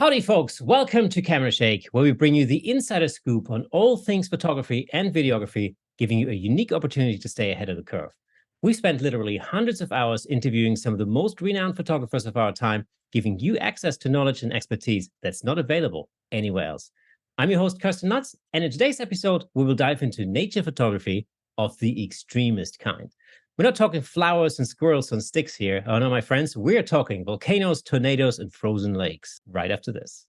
Howdy, folks. Welcome to Camera Shake, where we bring you the insider scoop on all things photography and videography, giving you a unique opportunity to stay ahead of the curve. We spent literally hundreds of hours interviewing some of the most renowned photographers of our time, giving you access to knowledge and expertise that's not available anywhere else. I'm your host, Kirsten Nuts, and in today's episode, we will dive into nature photography of the extremist kind. We're not talking flowers and squirrels on sticks here. Oh no, my friends, we're talking volcanoes, tornadoes, and frozen lakes right after this.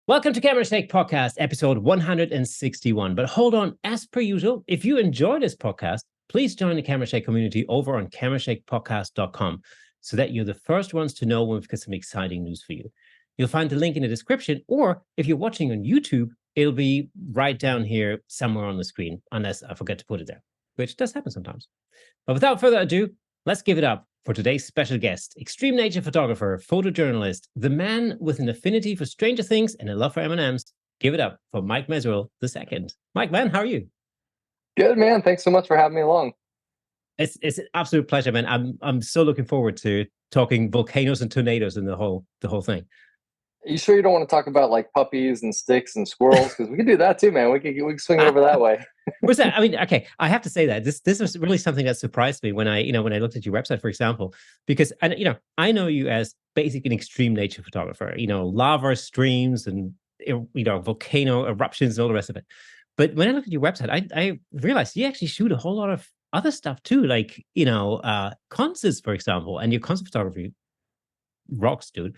Welcome to Camera Shake Podcast, episode 161. But hold on, as per usual, if you enjoy this podcast, please join the Camera Shake community over on camerashakepodcast.com so that you're the first ones to know when we've got some exciting news for you. You'll find the link in the description, or if you're watching on YouTube, it'll be right down here somewhere on the screen, unless I forget to put it there, which does happen sometimes. But without further ado, let's give it up for today's special guest, extreme nature photographer, photojournalist, the man with an affinity for Stranger Things and a love for M&Ms. Give it up for Mike Mezuel II. Mike, man, how are you? Good, man. Thanks so much for having me along. It's an absolute pleasure, man. I'm so looking forward to talking volcanoes and tornadoes and the whole thing. You sure you don't want to talk about like puppies and sticks and squirrels? Because we can do that too, man. We can swing it over that way. What's that? I mean, okay, I have to say that this was really something that surprised me when I looked at your website, for example, because I know you as basically an extreme nature photographer. Lava streams and volcano eruptions and all the rest of it. But when I looked at your website, I realized you actually shoot a whole lot of other stuff too, like concerts, for example, and your concert photography rocks, dude.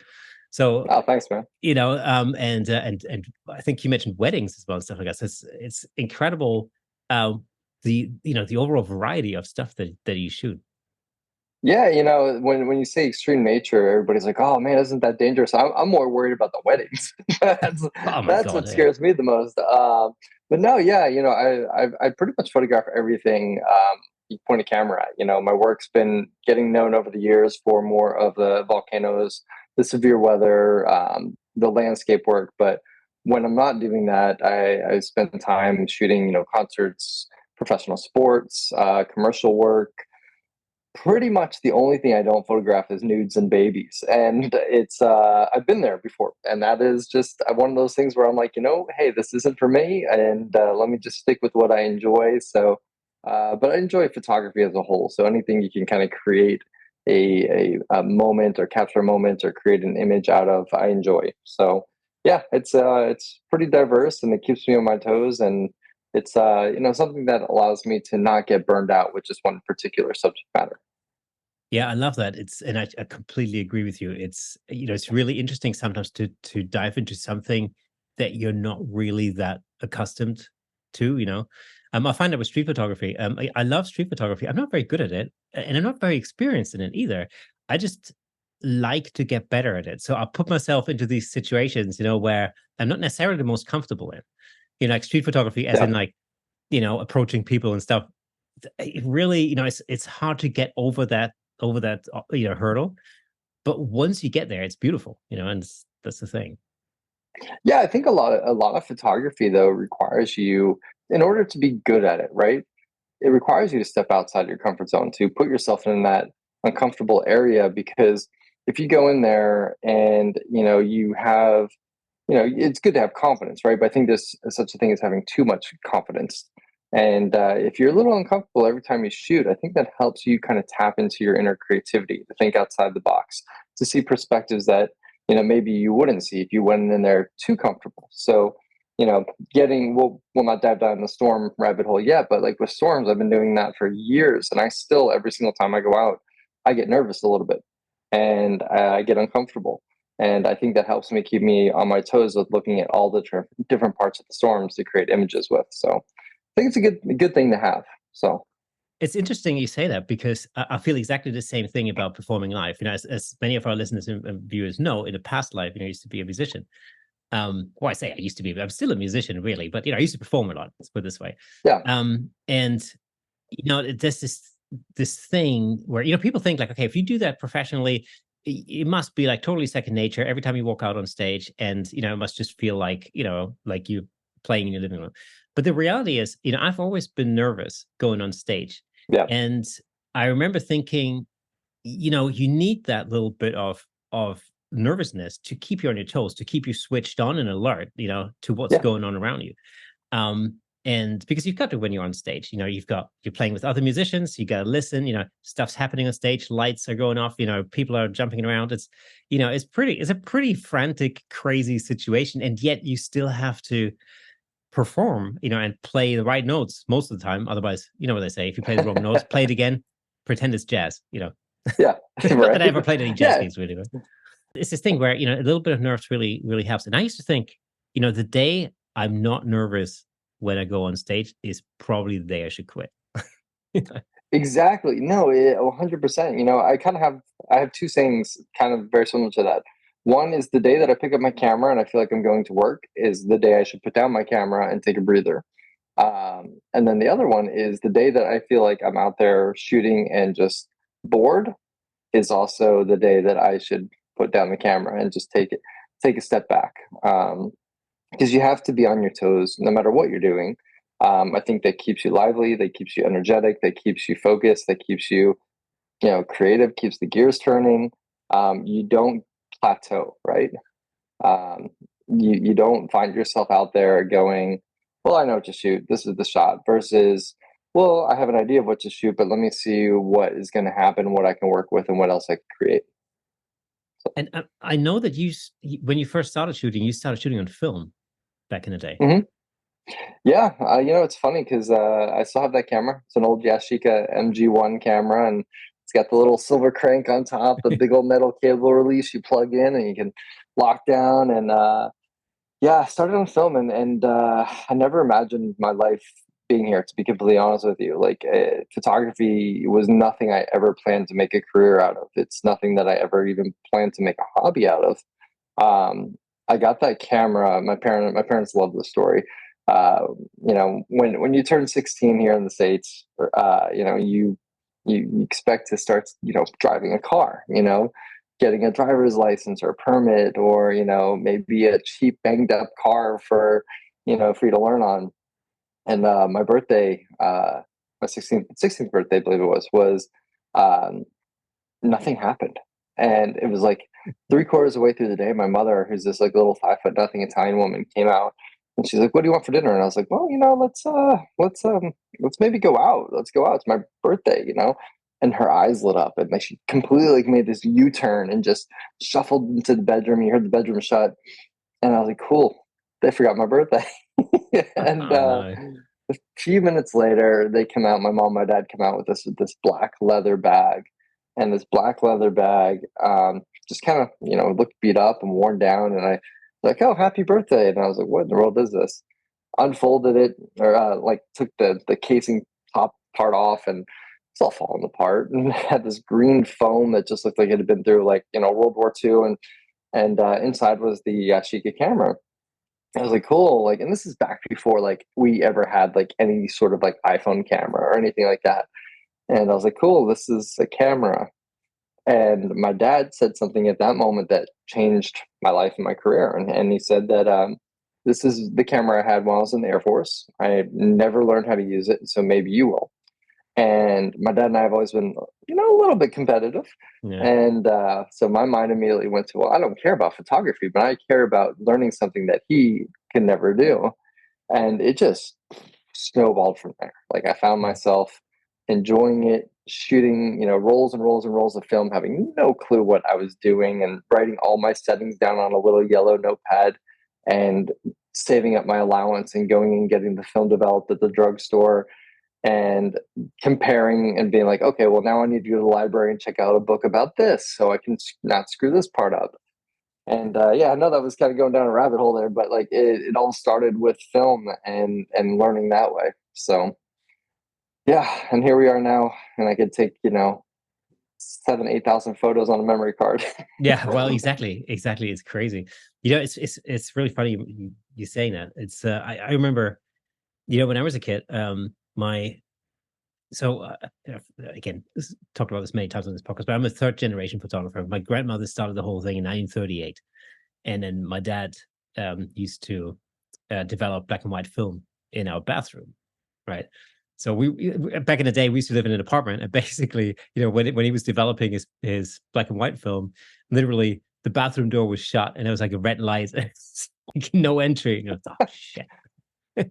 So, thanks, man. And I think you mentioned weddings as well and stuff like that. So it's incredible, the overall variety of stuff that you shoot. Yeah, when you say extreme nature, everybody's like, "Oh man, isn't that dangerous?" I'm more worried about the weddings. that's what scares me the most. But no, yeah, I pretty much photograph everything you point a camera at. My work's been getting known over the years for more of the volcanoes, the severe weather, the landscape work. But when I'm not doing that, I spend time shooting, concerts, professional sports, commercial work. Pretty much the only thing I don't photograph is nudes and babies. And it's, I've been there before. And that is just one of those things where I'm like, hey, this isn't for me. And let me just stick with what I enjoy. So, but I enjoy photography as a whole. So anything you can kind of create a moment or capture a moment or create an image out of, I enjoy. So yeah, it's pretty diverse and it keeps me on my toes, and it's something that allows me to not get burned out with just one particular subject matter. Yeah, I love that. And I completely agree with you. It's it's really interesting sometimes to dive into something that you're not really that accustomed to. I find that with street photography. I love street photography. I'm not very good at it, and I'm not very experienced in it either. I just like to get better at it. So I put myself into these situations, where I'm not necessarily the most comfortable in. Like street photography, as in like, approaching people and stuff. It really, it's hard to get over that hurdle. But once you get there, it's beautiful, and that's the thing. Yeah, I think a lot of photography though requires you, in order to be good at it, right? It requires you to step outside your comfort zone, to put yourself in that uncomfortable area, because if you go in there and you have, it's good to have confidence, right? But I think there's such a thing as having too much confidence. And if you're a little uncomfortable every time you shoot, I think that helps you kind of tap into your inner creativity, to think outside the box, to see perspectives that maybe you wouldn't see if you went in there too comfortable. So we'll not dive down the storm rabbit hole yet, but like with storms, I've been doing that for years, and I still, every single time I go out, I get nervous a little bit and I get uncomfortable. And I think that helps me keep me on my toes with looking at all the different parts of the storms to create images with. So I think it's a good thing to have. So it's interesting you say that, because I feel exactly the same thing about performing live. As many of our listeners and viewers know, in a past life, I used to be a musician. Well, I say I used to be, but I'm still a musician, really. But I used to perform a lot. Let's put it this way. Yeah. And there's this thing where people think like, okay, if you do that professionally, it must be like totally second nature every time you walk out on stage, and it must just feel like like you playing in your living room. But the reality is, I've always been nervous going on stage, Yeah. And I remember thinking, you need that little bit of nervousness to keep you on your toes, to keep you switched on and alert, to what's Yeah. going on around you. And because you've got to, when you're on stage, you're playing with other musicians, you got to listen, stuff's happening on stage, lights are going off, people are jumping around. It's a pretty frantic, crazy situation. And yet you still have to perform, and play the right notes most of the time. Otherwise, you know what they say, if you play the wrong notes, play it again, pretend it's jazz. Yeah. Not that I Right. ever played any jazz Yeah. gigs, really, but it's this thing where, a little bit of nerves really, really helps. And I used to think, the day I'm not nervous when I go on stage is probably the day I should quit. Exactly. No, 100%. I have two sayings kind of very similar to that. One is the day that I pick up my camera and I feel like I'm going to work is the day I should put down my camera and take a breather. And then the other one is the day that I feel like I'm out there shooting and just bored is also the day that I should put down the camera and just take a step back. Because you have to be on your toes no matter what you're doing. I think that keeps you lively, that keeps you energetic, that keeps you focused, that keeps you, creative, keeps the gears turning. You don't plateau, right? Um, you don't find yourself out there going, well, I know what to shoot. This is the shot versus, well, I have an idea of what to shoot, but let me see what is going to happen, what I can work with, and what else I can create. And I know that when you first started shooting, you started shooting on film back in the day. Mm-hmm. Yeah, it's funny because I still have that camera. It's an old Yashica MG1 camera, and it's got the little silver crank on top, the big old metal cable release you plug in, and you can lock down. And yeah, I started on film, and I never imagined my life being here. To be completely honest with you, like photography was nothing I ever planned to make a career out of. It's nothing that I ever even planned to make a hobby out of. I got that camera. My parents love the story. Uh, when you turn 16 here in the States, you expect to start, driving a car, getting a driver's license or permit, or maybe a cheap banged up car for you to learn on. And my birthday, my 16th birthday, I believe it was um, nothing happened. And it was like 3/4 of the way through the day, my mother, who's this like little 5 foot nothing Italian woman, came out and she's like, "What do you want for dinner?" And I was like, "Well, let's maybe go out. Let's go out. It's my birthday." And her eyes lit up and like she completely like made this U-turn and just shuffled into the bedroom. You heard the bedroom shut. And I was like, cool. They forgot my birthday. And Oh no. a few minutes later, they come out. My mom, my dad come out with this black leather bag, and this black leather bag just kind of looked beat up and worn down. And I was like, "Oh, happy birthday!" And I was like, "What in the world is this?" Unfolded it, or like took the casing top part off, and it's all falling apart. And it had this green foam that just looked like it had been through like World War II, and inside was the Yashica camera. I was like, cool. Like, and this is back before like we ever had like any sort of like iPhone camera or anything like that. And I was like, cool, this is a camera. And my dad said something at that moment that changed my life and my career. And he said that this is the camera I had while I was in the Air Force. I never learned how to use it, so maybe you will. And my dad and I have always been, a little bit competitive. Yeah. And so my mind immediately went to, well, I don't care about photography, but I care about learning something that he can never do. And it just snowballed from there. Like I found myself enjoying it, shooting, rolls and rolls and rolls of film, having no clue what I was doing, and writing all my settings down on a little yellow notepad and saving up my allowance and going and getting the film developed at the drugstore and comparing and being like, okay, well, now I need to go to the library and check out a book about this so I can not screw this part up. And yeah, I know that was kind of going down a rabbit hole there, but like it all started with film and learning that way. So yeah, and here we are now, and I could take 7,000-8,000 photos on a memory card. Yeah, well, exactly. It's crazy. It's really funny you saying that. It's I remember, when I was a kid, my so again, talked about this many times on this podcast, but I'm a third generation photographer. My grandmother started the whole thing in 1938, and then my dad used to develop black and white film in our bathroom, right? So back in the day, we used to live in an apartment, and basically, when he was developing his black and white film, literally the bathroom door was shut, and it was like a red light, like no entry. And I thought, oh shit.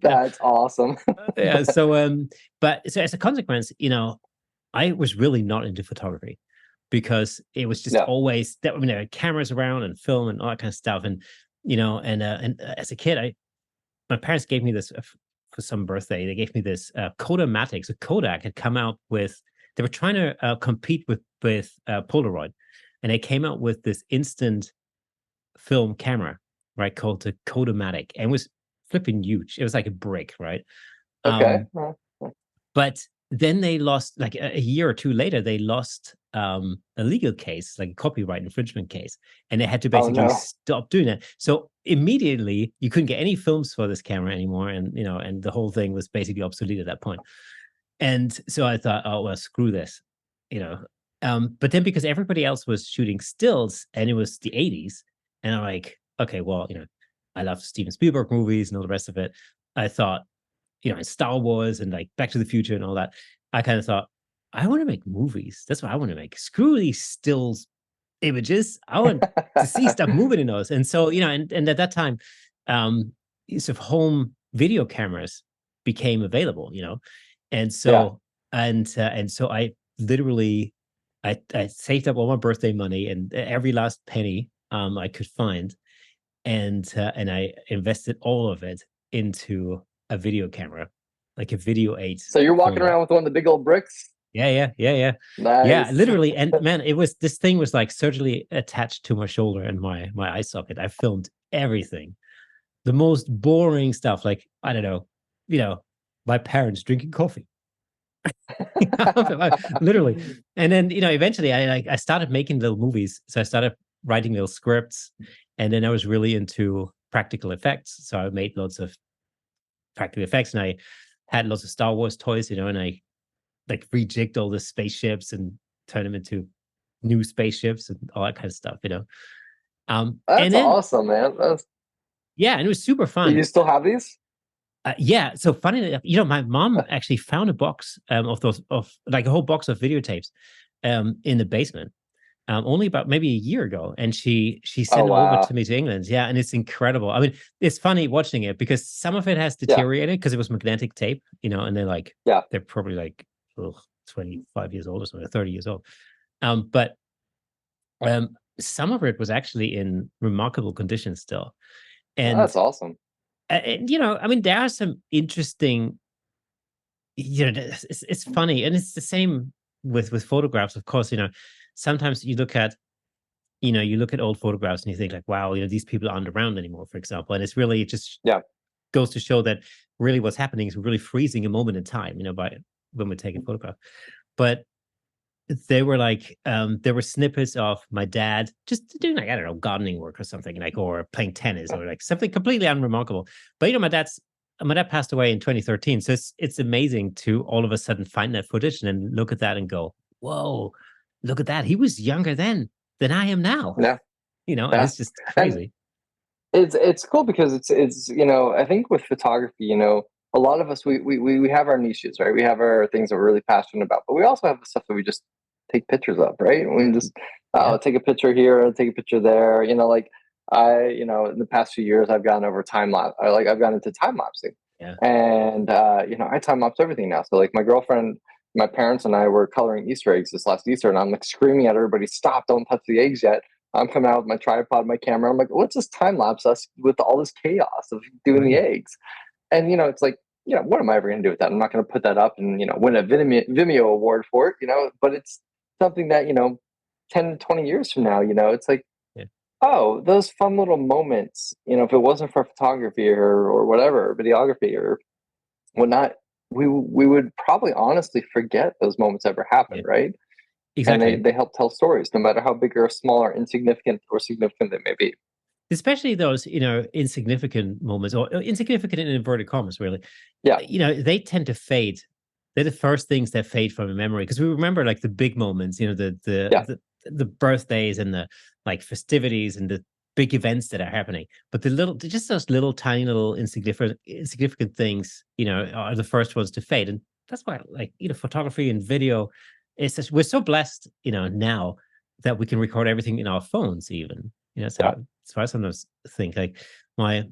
That's awesome. Yeah. But so as a consequence, I was really not into photography because it was just Yeah. always that. I mean, there were cameras around and film and all that kind of stuff, and as a kid, my parents gave me this for some birthday. They gave me this Kodamatic. So Kodak had come out with. They were trying to compete with Polaroid, and they came out with this instant film camera, right, called the Kodamatic, and it was flipping huge. It was like a brick, right? Okay. But then they lost, like a year or two later, they lost a legal case, like a copyright infringement case, and they had to basically stop doing that. So immediately you couldn't get any films for this camera anymore, and the whole thing was basically obsolete at that point. And so I thought, oh well, screw this, but then because everybody else was shooting stills and it was the 80s, and I'm like, okay, well, I love Steven Spielberg movies and all the rest of it. I thought, and Star Wars and like Back to the Future and all that. I kind of thought, I want to make movies. That's what I want to make. Screw these stills images. I want to see stuff moving in those. And so, and at that time, sort of home video cameras became available, and so and so I literally I saved up all my birthday money and every last penny I could find, and I invested all of it into a video camera, like a Video 8. So you're walking around with one of the big old bricks? Yeah. Nice. Yeah, literally. And man, this thing was like surgically attached to my shoulder and my eye socket. I filmed everything. The most boring stuff, like, I don't know, my parents drinking coffee. Literally. And then, eventually I started making little movies. So I started writing little scripts, and then I was really into practical effects. So I made lots of practical effects, and I had lots of Star Wars toys, and I like rejigged all the spaceships and turned them into new spaceships and all that kind of stuff, That's and then, awesome, man. yeah, and it was super fun. Do you still have these? Yeah. So funny enough, my mom actually found a box of like a whole box of videotapes in the basement. Only about maybe a year ago, and she sent them over to me to England. Yeah, and it's incredible. I mean, it's funny watching it because some of it has deteriorated because it was magnetic tape, and they're probably like 25 years old or something, 30 years old. But some of it was actually in remarkable condition still, and that's awesome. I mean, there are some interesting. It's funny, and it's the same with photographs, of course. Sometimes you look at old photographs and you think like, wow, these people aren't around anymore, for example. And it's really, it just goes to show that really what's happening is we're really freezing a moment in time, by when we're taking photographs. But they were like, there were snippets of my dad just doing like, I don't know, gardening work or something, like, or playing tennis or like something completely unremarkable. But my dad passed away in 2013. So it's amazing to all of a sudden find that footage and then look at that and go, whoa, look at that. He was younger then than I am now. Yeah. And it's just crazy. And it's cool because it's I think with photography, a lot of us we have our niches, right? We have our things that we're really passionate about, but we also have the stuff that we just take pictures of, right? We just take a picture here, take a picture there. Like in the past few years I've gone over time lapse. I've gone into time lapsing. Yeah. And I time lapse everything now. So like my girlfriend, my parents and I were coloring Easter eggs this last Easter, and I'm like screaming at everybody, stop, don't touch the eggs yet. I'm coming out with my tripod, my camera. I'm like, let's just time lapse us with all this chaos of doing the eggs. And, it's like, what am I ever going to do with that? I'm not going to put that up and, win a Vimeo award for it, but it's something that, 10, 20 years from now, it's like, oh, those fun little moments, if it wasn't for photography or whatever, videography or whatnot, we would probably honestly forget those moments ever happened, right? Exactly. And they help tell stories, no matter how big or small or insignificant or significant they may be. Especially those, insignificant moments, or insignificant in inverted commas, really. Yeah. They tend to fade. They're the first things that fade from a memory, because we remember like the big moments, the birthdays and the like festivities and the big events that are happening. But just those little tiny little insignificant things, are the first ones to fade. And that's why, like, photography and video, we're so blessed, now that we can record everything in our phones, even. Yeah. So I sometimes think, like, my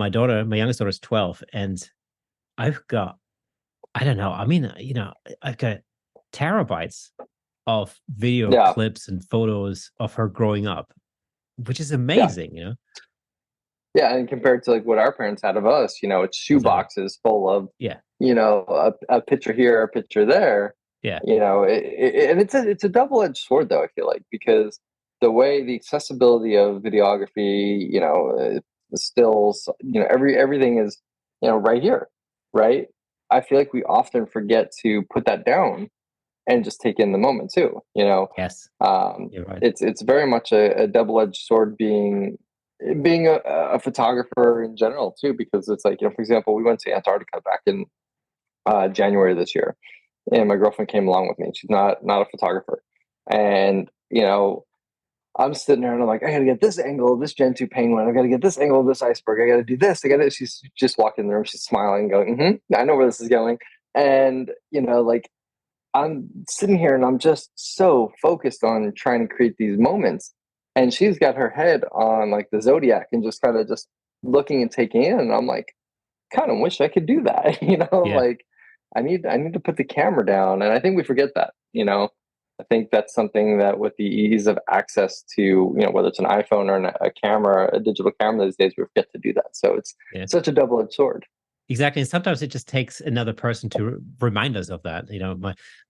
daughter, my youngest daughter is 12, and I've got, I don't know, I mean, I've got terabytes of video Yeah. clips and photos of her growing up, which is Yeah. amazing. Yeah. And compared to like what our parents had of us, it's shoe Exactly. boxes full of, Yeah. a picture here, a picture there. Yeah. And it's a double-edged sword, though, I feel like, because the accessibility of videography, the stills, everything is, right here, right? I feel like we often forget to put that down and just take in the moment too. Yes. You're right. It's very much a double-edged sword being a photographer in general too, because it's like, for example, we went to Antarctica back in January this year, and my girlfriend came along with me. She's not a photographer, and I'm sitting there and I'm like, I gotta get this angle of this Gen 2 penguin. I gotta get this angle of this iceberg. I gotta do this. I gotta. She's just walking in the room. She's smiling, going, I know where this is going. And like, I'm sitting here and I'm just so focused on trying to create these moments. And she's got her head on like the zodiac and just kind of just looking and taking in. And I'm like, kind of wish I could do that. Yeah. Like, I need to put the camera down. And I think we forget that. I think that's something that with the ease of access to, whether it's an iPhone or a camera, a digital camera these days, we forget to do that. So it's Yeah. such a double-edged sword. Exactly. And sometimes it just takes another person to remind us of that.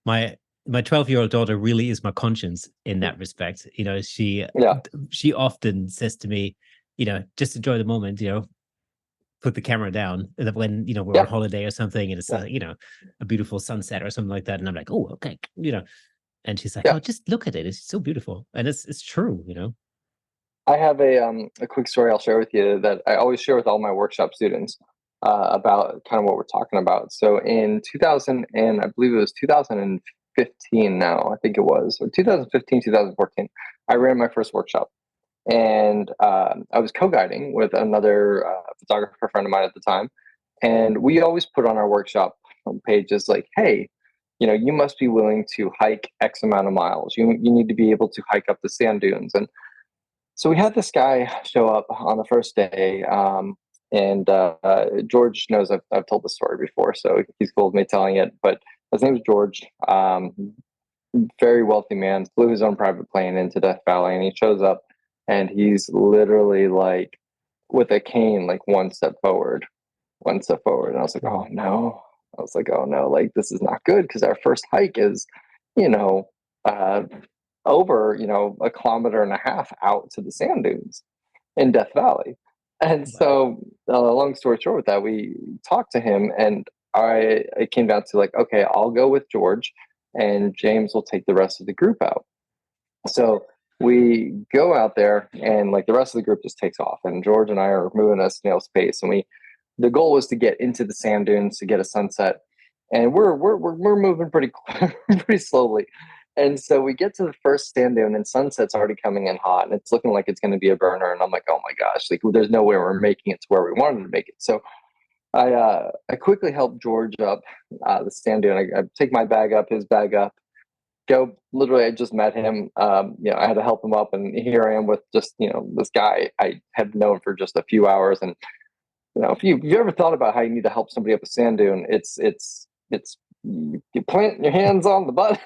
My 12-year-old daughter really is my conscience in that respect. Yeah. She often says to me, just enjoy the moment, put the camera down. And when, we're on Yeah. holiday or something, and it's Yeah. a beautiful sunset or something like that. And I'm like, oh, okay, and she's like, Yeah. oh, just look at it. It's so beautiful. And it's true. I have a quick story I'll share with you that I always share with all my workshop students about kind of what we're talking about. So in 2000, and I believe it was 2015 now, I think it was, or 2015, 2014, I ran my first workshop. And I was co-guiding with another photographer friend of mine at the time. And we always put on our workshop pages like, hey, you must be willing to hike X amount of miles. You need to be able to hike up the sand dunes. And so we had this guy show up on the first day, and George knows I've told the story before, so he's cool with me telling it. But his name is George, very wealthy man, flew his own private plane into Death Valley, and he shows up, and he's literally like with a cane, like one step forward, and I was like, oh no. I was like, oh no, like this is not good because our first hike is, you know, uh, over, a kilometer and a half out to the sand dunes in Death Valley. And Wow. so, long story short, with that, we talked to him, and it came down to like, okay, I'll go with George, and James will take the rest of the group out. So we go out there, and like the rest of the group just takes off, and George and I are moving at a snail's pace, and the goal was to get into the sand dunes to get a sunset, and we're moving pretty pretty slowly. And so we get to the first sand dune, and sunset's already coming in hot, and it's looking like it's going to be a burner. And I'm like, oh my gosh, like there's no way we're making it to where we wanted to make it. So I quickly help George up the sand dune. I take my bag up, his bag up, go. Literally, I just met him. I had to help him up, and here I am with just this guy I had known for just a few hours. And if you've ever thought about how you need to help somebody up a sand dune, it's you plant your hands on the button.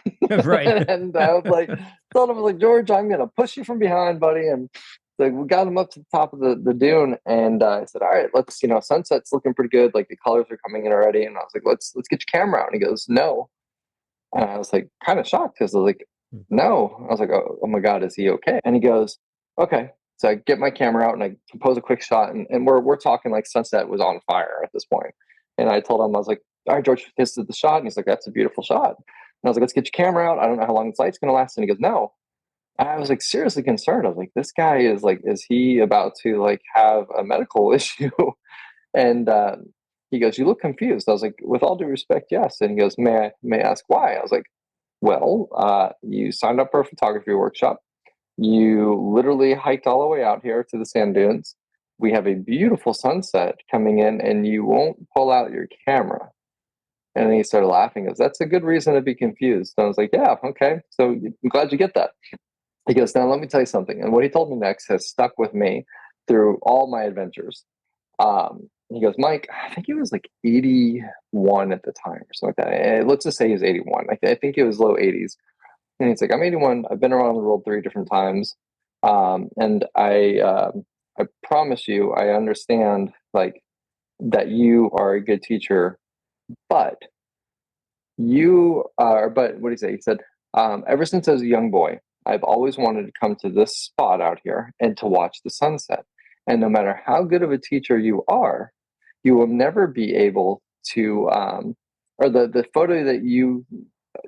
Right. And I was like, told him, I was like, George, I'm gonna push you from behind, buddy. And like we got him up to the top of the dune, and I said, all right, let's, sunset's looking pretty good, like the colors are coming in already. And I was like, let's get your camera out. And he goes, no. And I was like, kind of shocked, because I was like, no. I was like, oh my god, is he okay? And he goes, okay. So I get my camera out and I compose a quick shot, and we're talking like sunset was on fire at this point. And I told him, I was like, all right, George, this is the shot. And he's like, that's a beautiful shot. And I was like, let's get your camera out. I don't know how long this light's going to last. And he goes, no. And I was like seriously concerned. I was like, this guy is like, is he about to like have a medical issue? And he goes, you look confused. I was like, with all due respect, yes. And he goes, may I ask why? I was like, well, you signed up for a photography workshop. You literally hiked all the way out here to the sand dunes. We have a beautiful sunset coming in, and you won't pull out your camera. And then he started laughing. He goes, "That's a good reason to be confused." And I was like, "Yeah, okay. So I'm glad you get that." He goes, "Now let me tell you something." And what he told me next has stuck with me through all my adventures. He goes, "Mike, I think he was like 81 at the time or something like that. Let's just say he was 81. I think it was low 80s." And he's like, "I'm 81. I've been around the world 3 different times. And I promise you, I understand like that you are a good teacher, but but what did he say?" He said, "Ever since I was a young boy, I've always wanted to come to this spot out here and to watch the sunset. And no matter how good of a teacher you are, you will never be able to, or the photo that you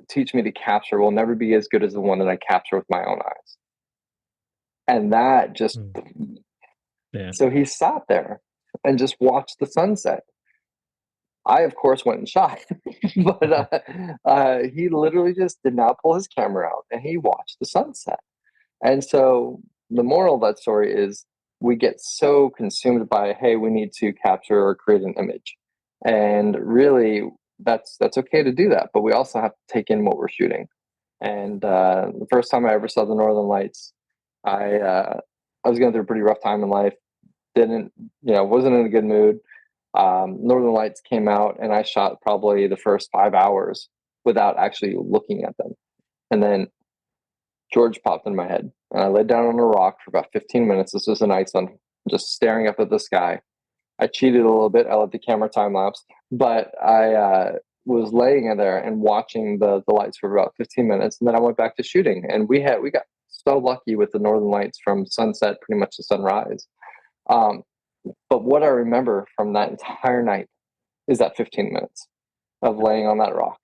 teach me to capture will never be as good as the one that I capture with my own eyes." And that just, Yeah. so he sat there and just watched the sunset. I, of course, went and shot, but he literally just did not pull his camera out and he watched the sunset. And so the moral of that story is we get so consumed by, hey, we need to capture or create an image. And really, that's okay to do that, but we also have to take in what we're shooting. And the first time I ever saw the Northern Lights, I was going through a pretty rough time in life. Didn't, wasn't in a good mood. Northern Lights came out, and I shot probably the first 5 hours without actually looking at them. And then George popped in my head, and I laid down on a rock for about 15 minutes. This was a night sun, just staring up at the sky. I cheated a little bit. I let the camera time lapse, but I was laying in there and watching the lights for about 15 minutes, and then I went back to shooting. And we got so lucky with the Northern Lights from sunset pretty much to sunrise. Um, but what I remember from that entire night is that 15 minutes of laying on that rock,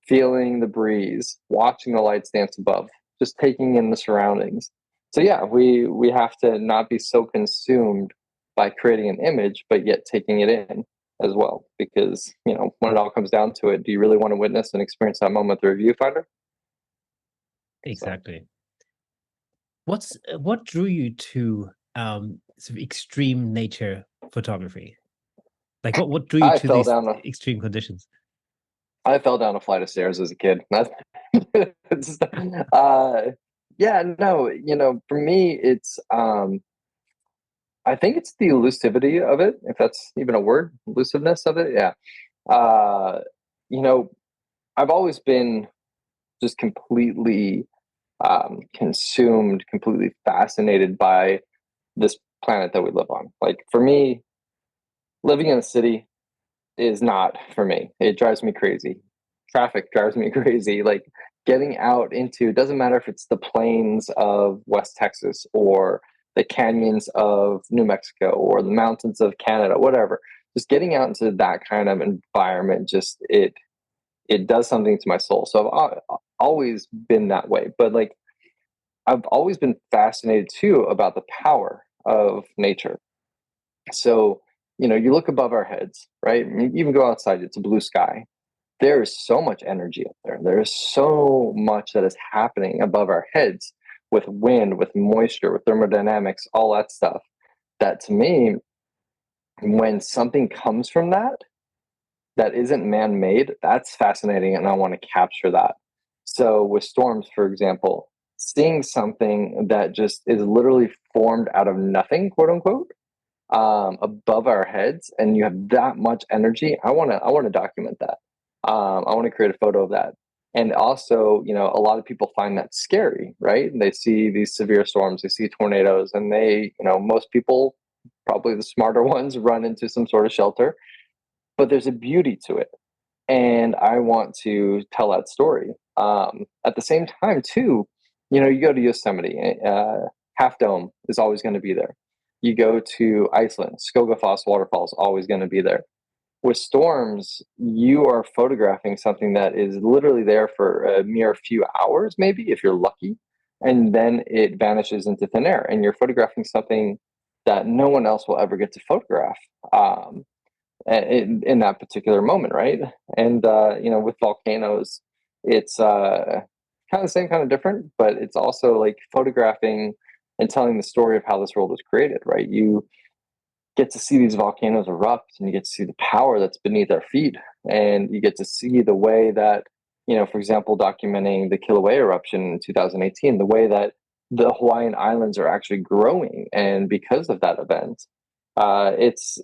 feeling the breeze, watching the lights dance above, just taking in the surroundings. So yeah, we have to not be so consumed by creating an image, but yet taking it in as well. Because, when it all comes down to it, do you really want to witness and experience that moment through a viewfinder? Exactly. What drew you to sort of extreme nature photography? Like what drew you I to fell these down a extreme conditions? I fell down a flight of stairs as a kid. Yeah, no, for me, I think it's the elusivity of it, if that's even a word, elusiveness of it. Yeah. Uh, you know, I've always been just completely consumed, completely fascinated by this planet that we live on. Like for me, living in a city is not for me. It drives me crazy. Traffic drives me crazy. Like getting out into, it doesn't matter if it's the plains of West Texas or the canyons of New Mexico or the mountains of Canada, whatever. Just getting out into that kind of environment, just it does something to my soul. So I've always been that way. But like I've always been fascinated too about the power of nature. So, you look above our heads, right? You even go outside, it's a blue sky. There is so much energy up there. There is so much that is happening above our heads with wind, with moisture, with thermodynamics, all that stuff. That to me, when something comes from that isn't man made, that's fascinating. And I want to capture that. So with storms, for example, seeing something that just is literally formed out of nothing, quote unquote, above our heads, and you have that much energy, I want to document that. I want to create a photo of that. And also, a lot of people find that scary, right? They see these severe storms, they see tornadoes, and most people, probably the smarter ones, run into some sort of shelter. But there's a beauty to it, and I want to tell that story. At the same time, too, you go to Yosemite, Half Dome is always going to be there. You go to Iceland, Skogafoss waterfall is always going to be there. With storms, you are photographing something that is literally there for a mere few hours, maybe if you're lucky, and then it vanishes into thin air, and you're photographing something that no one else will ever get to photograph. In that particular moment, right? And with volcanoes, it's kind of the same, kind of different, but it's also like photographing and telling the story of how this world was created, right? You get to see these volcanoes erupt, and you get to see the power that's beneath our feet. and you get to see the way that, for example, documenting the Kilauea eruption in 2018, the way that the Hawaiian Islands are actually growing, and because of that event, it's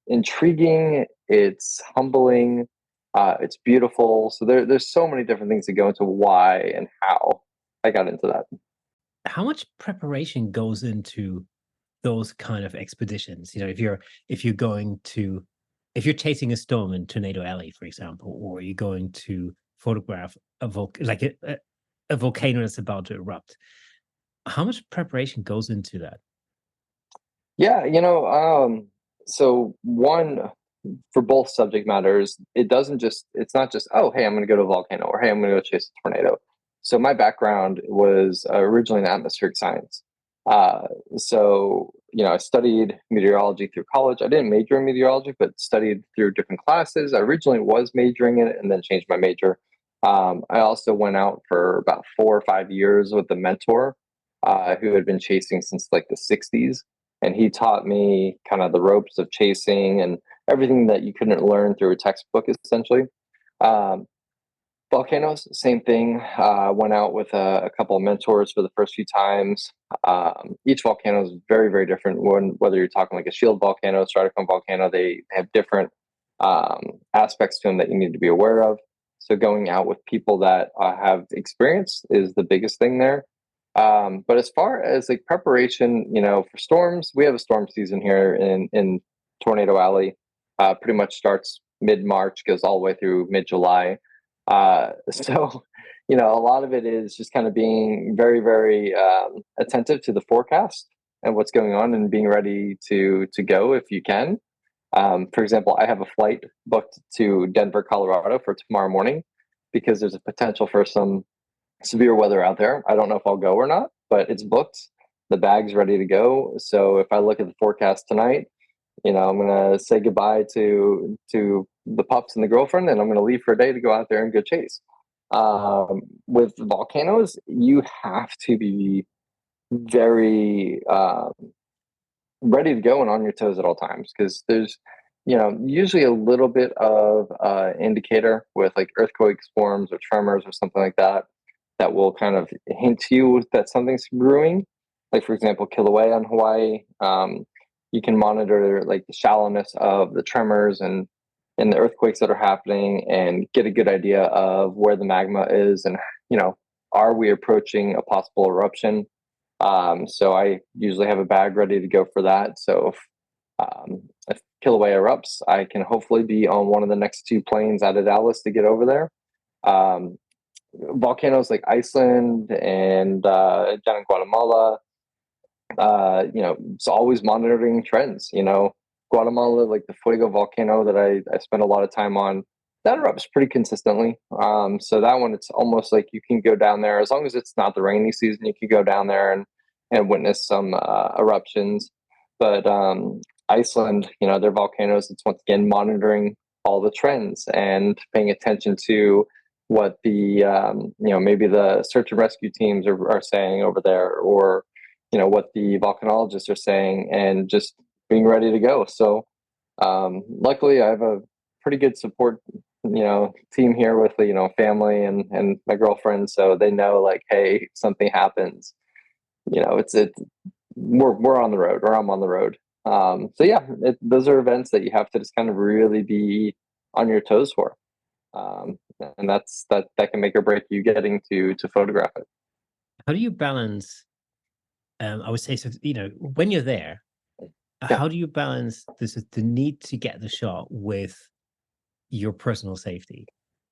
intriguing, it's humbling, it's beautiful. So there's so many different things that go into why and how I got into that. How much preparation goes into those kind of expeditions? If you're chasing a storm in Tornado Alley, for example, or you're going to photograph a volcano that's about to erupt, how much preparation goes into that? Yeah, so one, for both subject matters, it's not just, oh, hey, I'm going to go to a volcano, or hey, I'm going to go chase a tornado. So my background was originally in atmospheric science. I studied meteorology through college. I didn't major in meteorology, but studied through different classes. I originally was majoring in it and then changed my major. I also went out for about 4 or 5 years with a mentor who had been chasing since like the 60s. And he taught me kind of the ropes of chasing and everything that you couldn't learn through a textbook, essentially. Um, Volcanoes, same thing. Went out with a couple of mentors for the first few times. Each volcano is very, very different. Whether you're talking like a shield volcano, stratocone volcano, they have different aspects to them that you need to be aware of. So going out with people that have experience is the biggest thing there. But as far as like preparation, for storms, we have a storm season here in Tornado Alley. Pretty much starts mid-March, goes all the way through mid-July. So, a lot of it is just kind of being very, very attentive to the forecast and what's going on, and being ready to go if you can. For example, I have a flight booked to Denver, Colorado for tomorrow morning because there's a potential for some severe weather out there. I don't know if I'll go or not, but it's booked. The bag's ready to go. So if I look at the forecast tonight, I'm gonna say goodbye to the pups and the girlfriend, and I'm gonna leave for a day to go out there and go chase. With volcanoes, you have to be very ready to go and on your toes at all times, because there's usually a little bit of indicator with like earthquake forms or tremors or something like that that will kind of hint to you that something's brewing. Like, for example, Kilauea in Hawaii. You can monitor like the shallowness of the tremors and the earthquakes that are happening, and get a good idea of where the magma is, and are we approaching a possible eruption. So I usually have a bag ready to go for that. So if Kilauea erupts, I can hopefully be on one of the next two planes out of Dallas to get over there. Um, Volcanoes like Iceland and down in Guatemala, it's always monitoring trends. Guatemala, like the Fuego volcano that I spent a lot of time on, that erupts pretty consistently. So that one, it's almost like you can go down there as long as it's not the rainy season. You can go down there and witness some eruptions. But Iceland, their volcanoes, it's once again monitoring all the trends and paying attention to what the maybe the search and rescue teams are saying over there, or what the volcanologists are saying, and just being ready to go. So luckily I have a pretty good support team here with family and my girlfriend, so they know, like, hey, if something happens, it's we're on the road, or I'm on the road. So yeah, those are events that you have to just kind of really be on your toes for. And that can make or break you getting to photograph it. How do you balance? I would say, so when you're there, Yeah. how do you balance the need to get the shot with your personal safety?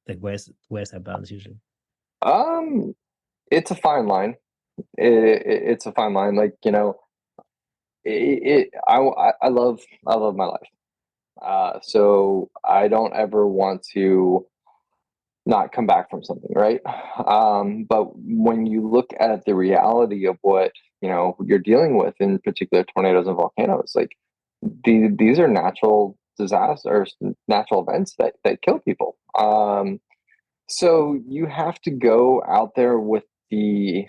Like, where's that balance usually? It's a fine line. It's a fine line. Like, I love my life. So I don't ever want to not come back from something, right? But when you look at the reality of what you're dealing with, in particular tornadoes and volcanoes, like these are natural disasters, natural events that kill people. So you have to go out there with the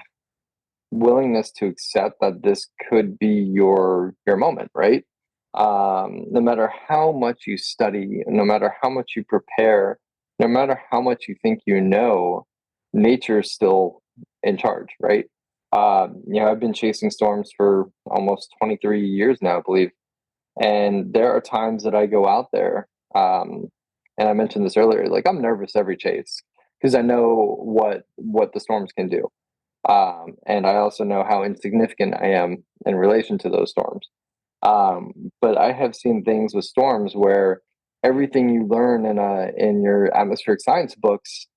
willingness to accept that this could be your moment, right? No matter how much you study, no matter how much you prepare, no matter how much you think you know, nature is still in charge, right? I've been chasing storms for almost 23 years now, I believe. And there are times that I go out there, and I mentioned this earlier, like I'm nervous every chase because I know what the storms can do. And I also know how insignificant I am in relation to those storms. But I have seen things with storms where everything you learn in your atmospheric science books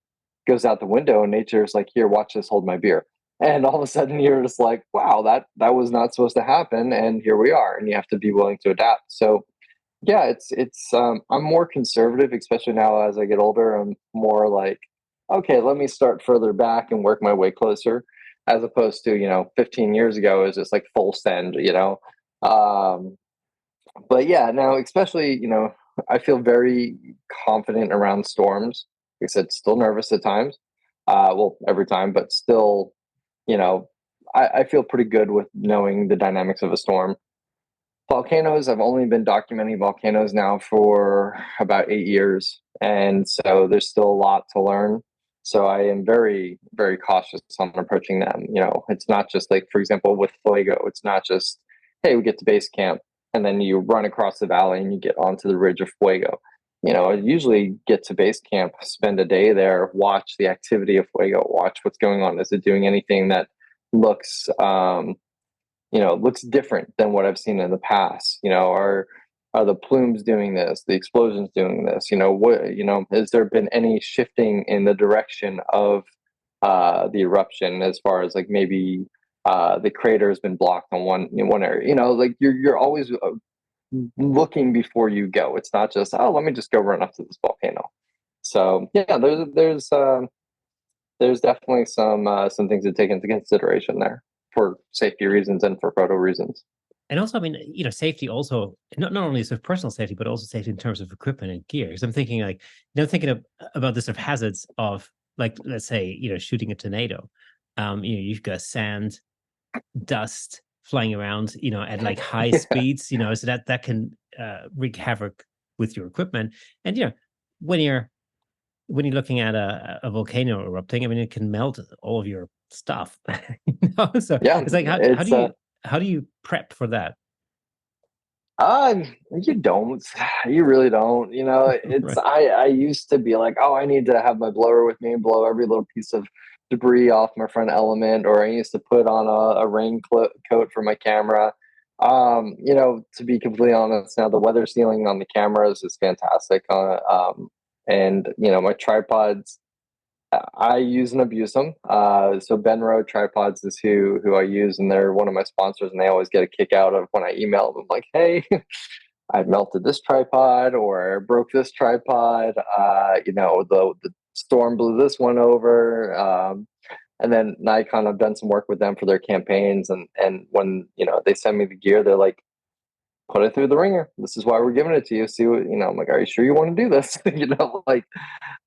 goes out the window, and nature's like, "Here, watch this. Hold my beer." And all of a sudden, you're just like, "Wow, that was not supposed to happen," and here we are. And you have to be willing to adapt. So yeah, it's I'm more conservative, especially now as I get older. I'm more like, okay, let me start further back and work my way closer, as opposed to 15 years ago it was just like full send. Um, but yeah, now especially I feel very confident around storms. Like I said, still nervous at times. Well, every time, but still, you know, I feel pretty good with knowing the dynamics of a storm. Volcanoes, I've only been documenting volcanoes now for about 8 years, and so there's still a lot to learn. So I am very, very cautious on approaching them. It's not just like, for example, with Fuego, it's not just, hey, we get to base camp and then you run across the valley and you get onto the ridge of Fuego. I usually get to base camp, spend a day there, watch the activity of Fuego, watch what's going on. Is it doing anything that looks looks different than what I've seen in the past. Are the plumes doing this? The explosions doing this? Has there been any shifting in the direction of the eruption as far as like maybe the crater has been blocked on one area? Like you're always looking before you go. It's not just, oh, let me just go run up to this volcano. So yeah, there's definitely some things to take into consideration there for safety reasons and for photo reasons. And also, I mean, safety also not only is of personal safety, but also safety in terms of equipment and gear. Because I'm thinking like, thinking about the sort of hazards of like, let's say, shooting a tornado. You've got sand, dust flying around, at like high Yeah. speeds, so that can wreak havoc with your equipment. And when you're when you're looking at a volcano erupting, I mean, it can melt all of your stuff. So Yeah, it's like, it's how do you prep for that? you don't. You really don't. It's Right. I used to be like, oh, I need to have my blower with me and blow every little piece of debris off my front element, or I used to put on a coat for my camera. To be completely honest, now the weather sealing on the cameras is fantastic. And my tripods, I use and abuse them. So Benro Tripods is who I use, and they're one of my sponsors, and they always get a kick out of when I email them like, "Hey, I melted this tripod or broke this tripod. The storm blew this one over." And then Nikon, I've done some work with them for their campaigns, and when they send me the gear, they're like, put it through the ringer. This is why we're giving it to you. See what I'm like, are you sure you want to do this? Like,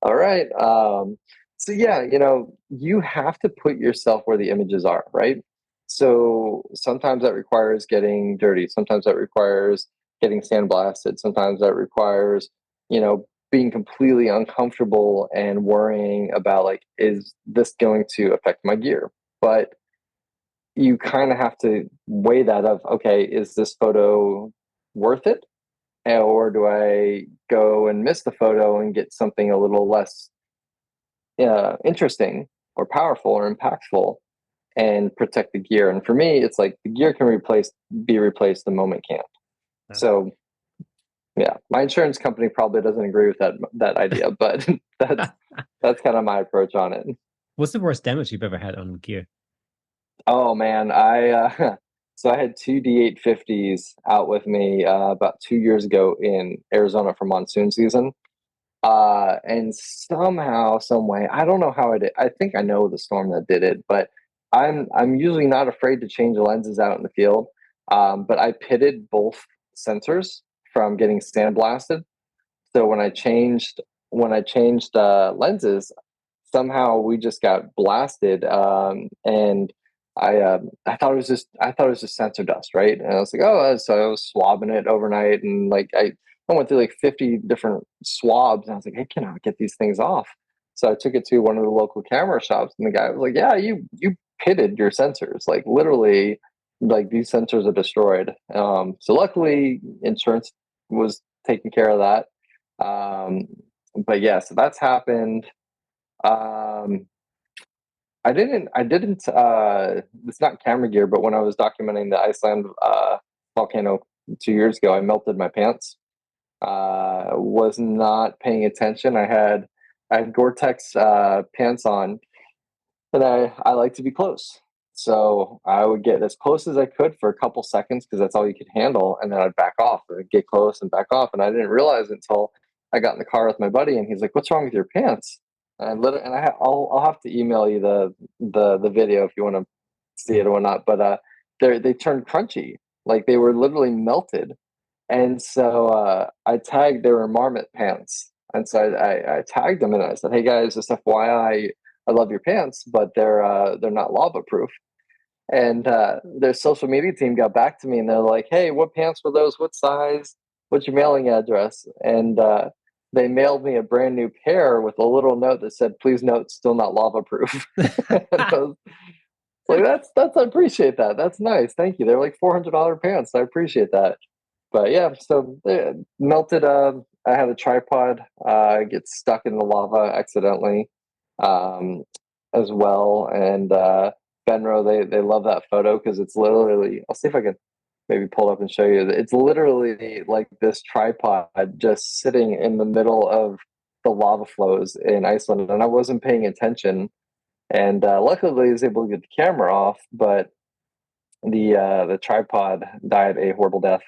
all right. So yeah, you have to put yourself where the images are, right? So sometimes that requires getting dirty. Sometimes that requires getting sandblasted. Sometimes that requires, being completely uncomfortable and worrying about like, is this going to affect my gear? But you kind of have to weigh that of, okay, is this photo worth it? Or do I go and miss the photo and get something a little less interesting or powerful or impactful and protect the gear? And for me, it's like the gear can be replaced, the moment can't. So yeah, my insurance company probably doesn't agree with that idea, but that's kind of my approach on it. What's the worst damage you've ever had on gear? Oh man, I so I had two D850s out with me about 2 years ago in Arizona for monsoon season. And somehow, some way, I don't know how I did. I think I know the storm that did it, but I'm usually not afraid to change lenses out in the field. But I pitted both sensors from getting sandblasted. So when I changed lenses, somehow we just got blasted, and I thought it was just sensor dust, right? And I was like, oh, so I was swabbing it overnight, and like I went through like 50 different swabs, and I was like, I cannot get these things off. So I took it to one of the local camera shops, and the guy was like, yeah, you pitted your sensors, like literally, like these sensors are destroyed. So luckily, insurance was taking care of that. But yeah, so that's happened. Um, I didn't it's not camera gear, but when I was documenting the Iceland volcano 2 years ago, I melted my pants. Was not paying attention. I had Gore-Tex pants on, and I like to be close. So I would get as close as I could for a couple seconds because that's all you could handle, and then I'd back off. I'd get close and back off, and I didn't realize until I got in the car with my buddy, and he's like, "What's wrong with your pants?" And I literally, and I'll have to email you the video if you want to see it or not. But they turned crunchy, like they were literally melted. And so I tagged, they were Marmot pants. And so I tagged them and I said, "Hey guys, just FYI, I love your pants, but they're not lava proof." And their social media team got back to me and they're like, "Hey, what pants were those? What size? What's your mailing address?" And they mailed me a brand new pair with a little note that said, "Please note, still not lava proof." Like that's I appreciate that. That's nice. Thank you. They're like $400 pants. I appreciate that. But yeah, so melted. I had a tripod get stuck in the lava accidentally, um, as well. And Benro, they love that photo because it's literally. I'll see if I can maybe pull up and show you. It's literally like this tripod just sitting in the middle of the lava flows in Iceland, and I wasn't paying attention. And luckily, I was able to get the camera off, but the tripod died a horrible death.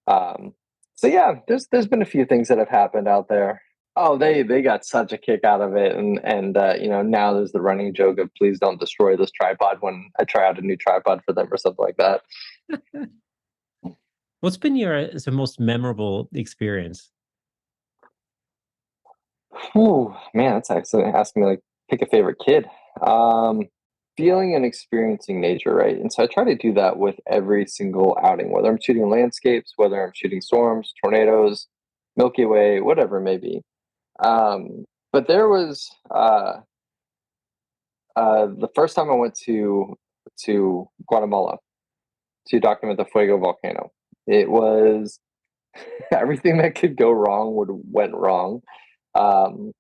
Um, so yeah, there's been a few things that have happened out there. Oh, they got such a kick out of it, and you know, now there's the running joke of please don't destroy this tripod when I try out a new tripod for them or something like that. What's been your most memorable experience? Whew, man, that's actually asking me like pick a favorite kid. Um, Feeling and experiencing nature, right? And so I try to do that with every single outing, whether I'm shooting landscapes, whether I'm shooting storms, tornadoes, Milky Way, whatever it may be. But there was the first time I went to Guatemala to document the Fuego volcano. It was everything that could go wrong went wrong. Um,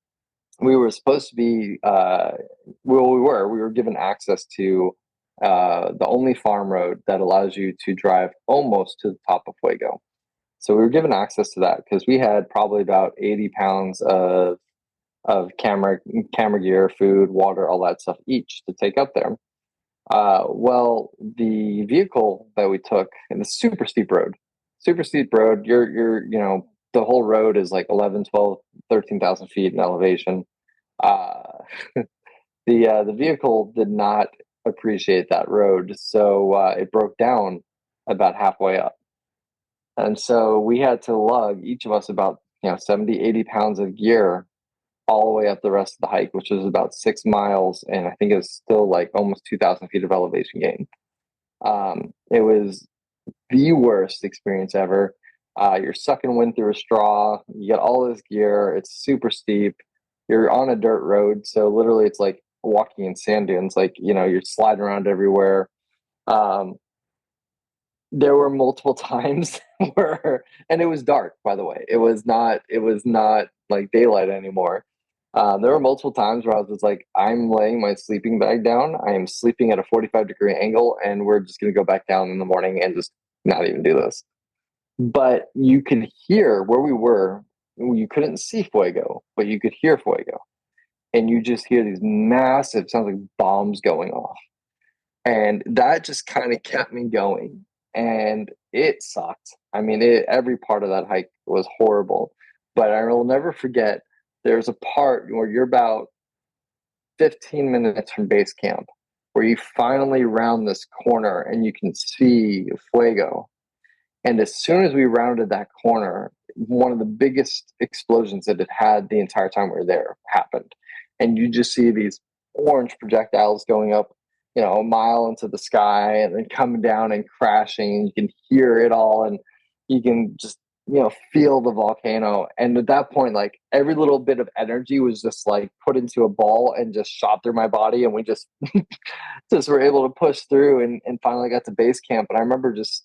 we were supposed to be well, we were given access to the only farm road that allows you to drive almost to the top of Fuego. So we were given access to that because we had probably about 80 pounds of camera gear, food, water, all that stuff each to take up there. Well, the vehicle that we took in the super steep road, you know, the whole road is like 11, 12, 13,000 feet in elevation. Uh, the vehicle did not appreciate that road, so it broke down about halfway up. And so we had to lug each of us about, you know, 70, 80 pounds of gear all the way up the rest of the hike, which was about 6 miles. And I think it was still like almost 2,000 feet of elevation gain. It was the worst experience ever. You're sucking wind through a straw. You got all this gear. It's super steep. You're on a dirt road. So literally it's like walking in sand dunes. Like, you know, you're sliding around everywhere. Um, there were multiple times where, and it was dark, by the way. It was not like daylight anymore. There were multiple times where I was just like, I'm laying my sleeping bag down. I am sleeping at a 45-degree angle, and we're just going to go back down in the morning and just not even do this. But you could hear where we were. You couldn't see Fuego, but you could hear Fuego. And you just hear these massive, sounds like bombs going off. And that just kind of kept me going. And it sucked. I mean, every part of that hike was horrible. But I will never forget there's a part where you're about 15 minutes from base camp where you finally round this corner and you can see Fuego. And as soon as we rounded that corner, one of the biggest explosions that it had the entire time we were there happened. And you just see these orange projectiles going up. a mile into the sky and then coming down and crashing, and you can hear it all, and you can just feel the volcano. And at that point, like every little bit of energy was just like put into a ball and just shot through my body, and we just just were able to push through and finally got to base camp. And I remember just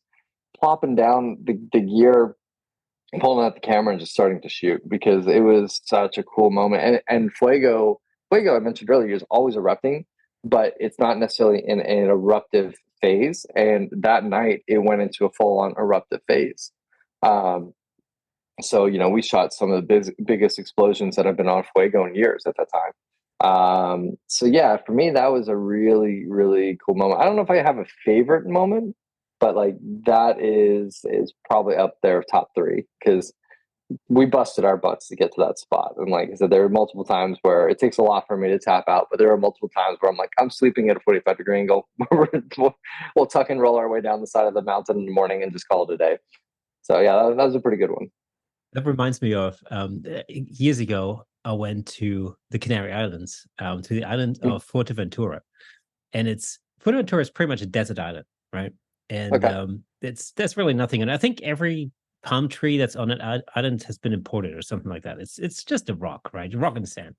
plopping down the gear, pulling out the camera, and just starting to shoot because it was such a cool moment. And Fuego I mentioned earlier is always erupting, but it's not necessarily in an eruptive phase. And that night it went into a full on eruptive phase. Um, so we shot some of the biggest explosions that have been on Fuego in years at that time. So yeah, for me that was a really really cool moment. I don't know if I have a favorite moment, but like that is probably up there top three because we busted our butts to get to that spot. And like I said, there were multiple times where it takes a lot for me to tap out, but there are multiple times where I'm like, I'm sleeping at a 45-degree angle. We'll tuck and roll our way down the side of the mountain in the morning and just call it a day. So yeah, that was a pretty good one. That reminds me of years ago, I went to the Canary Islands, to the island of Fuerteventura. And Fuerteventura is pretty much a desert island, right? And Okay. there's really nothing. And I think every palm tree that's on an island has been imported or something like that. It's just a rock, right? Rock and sand.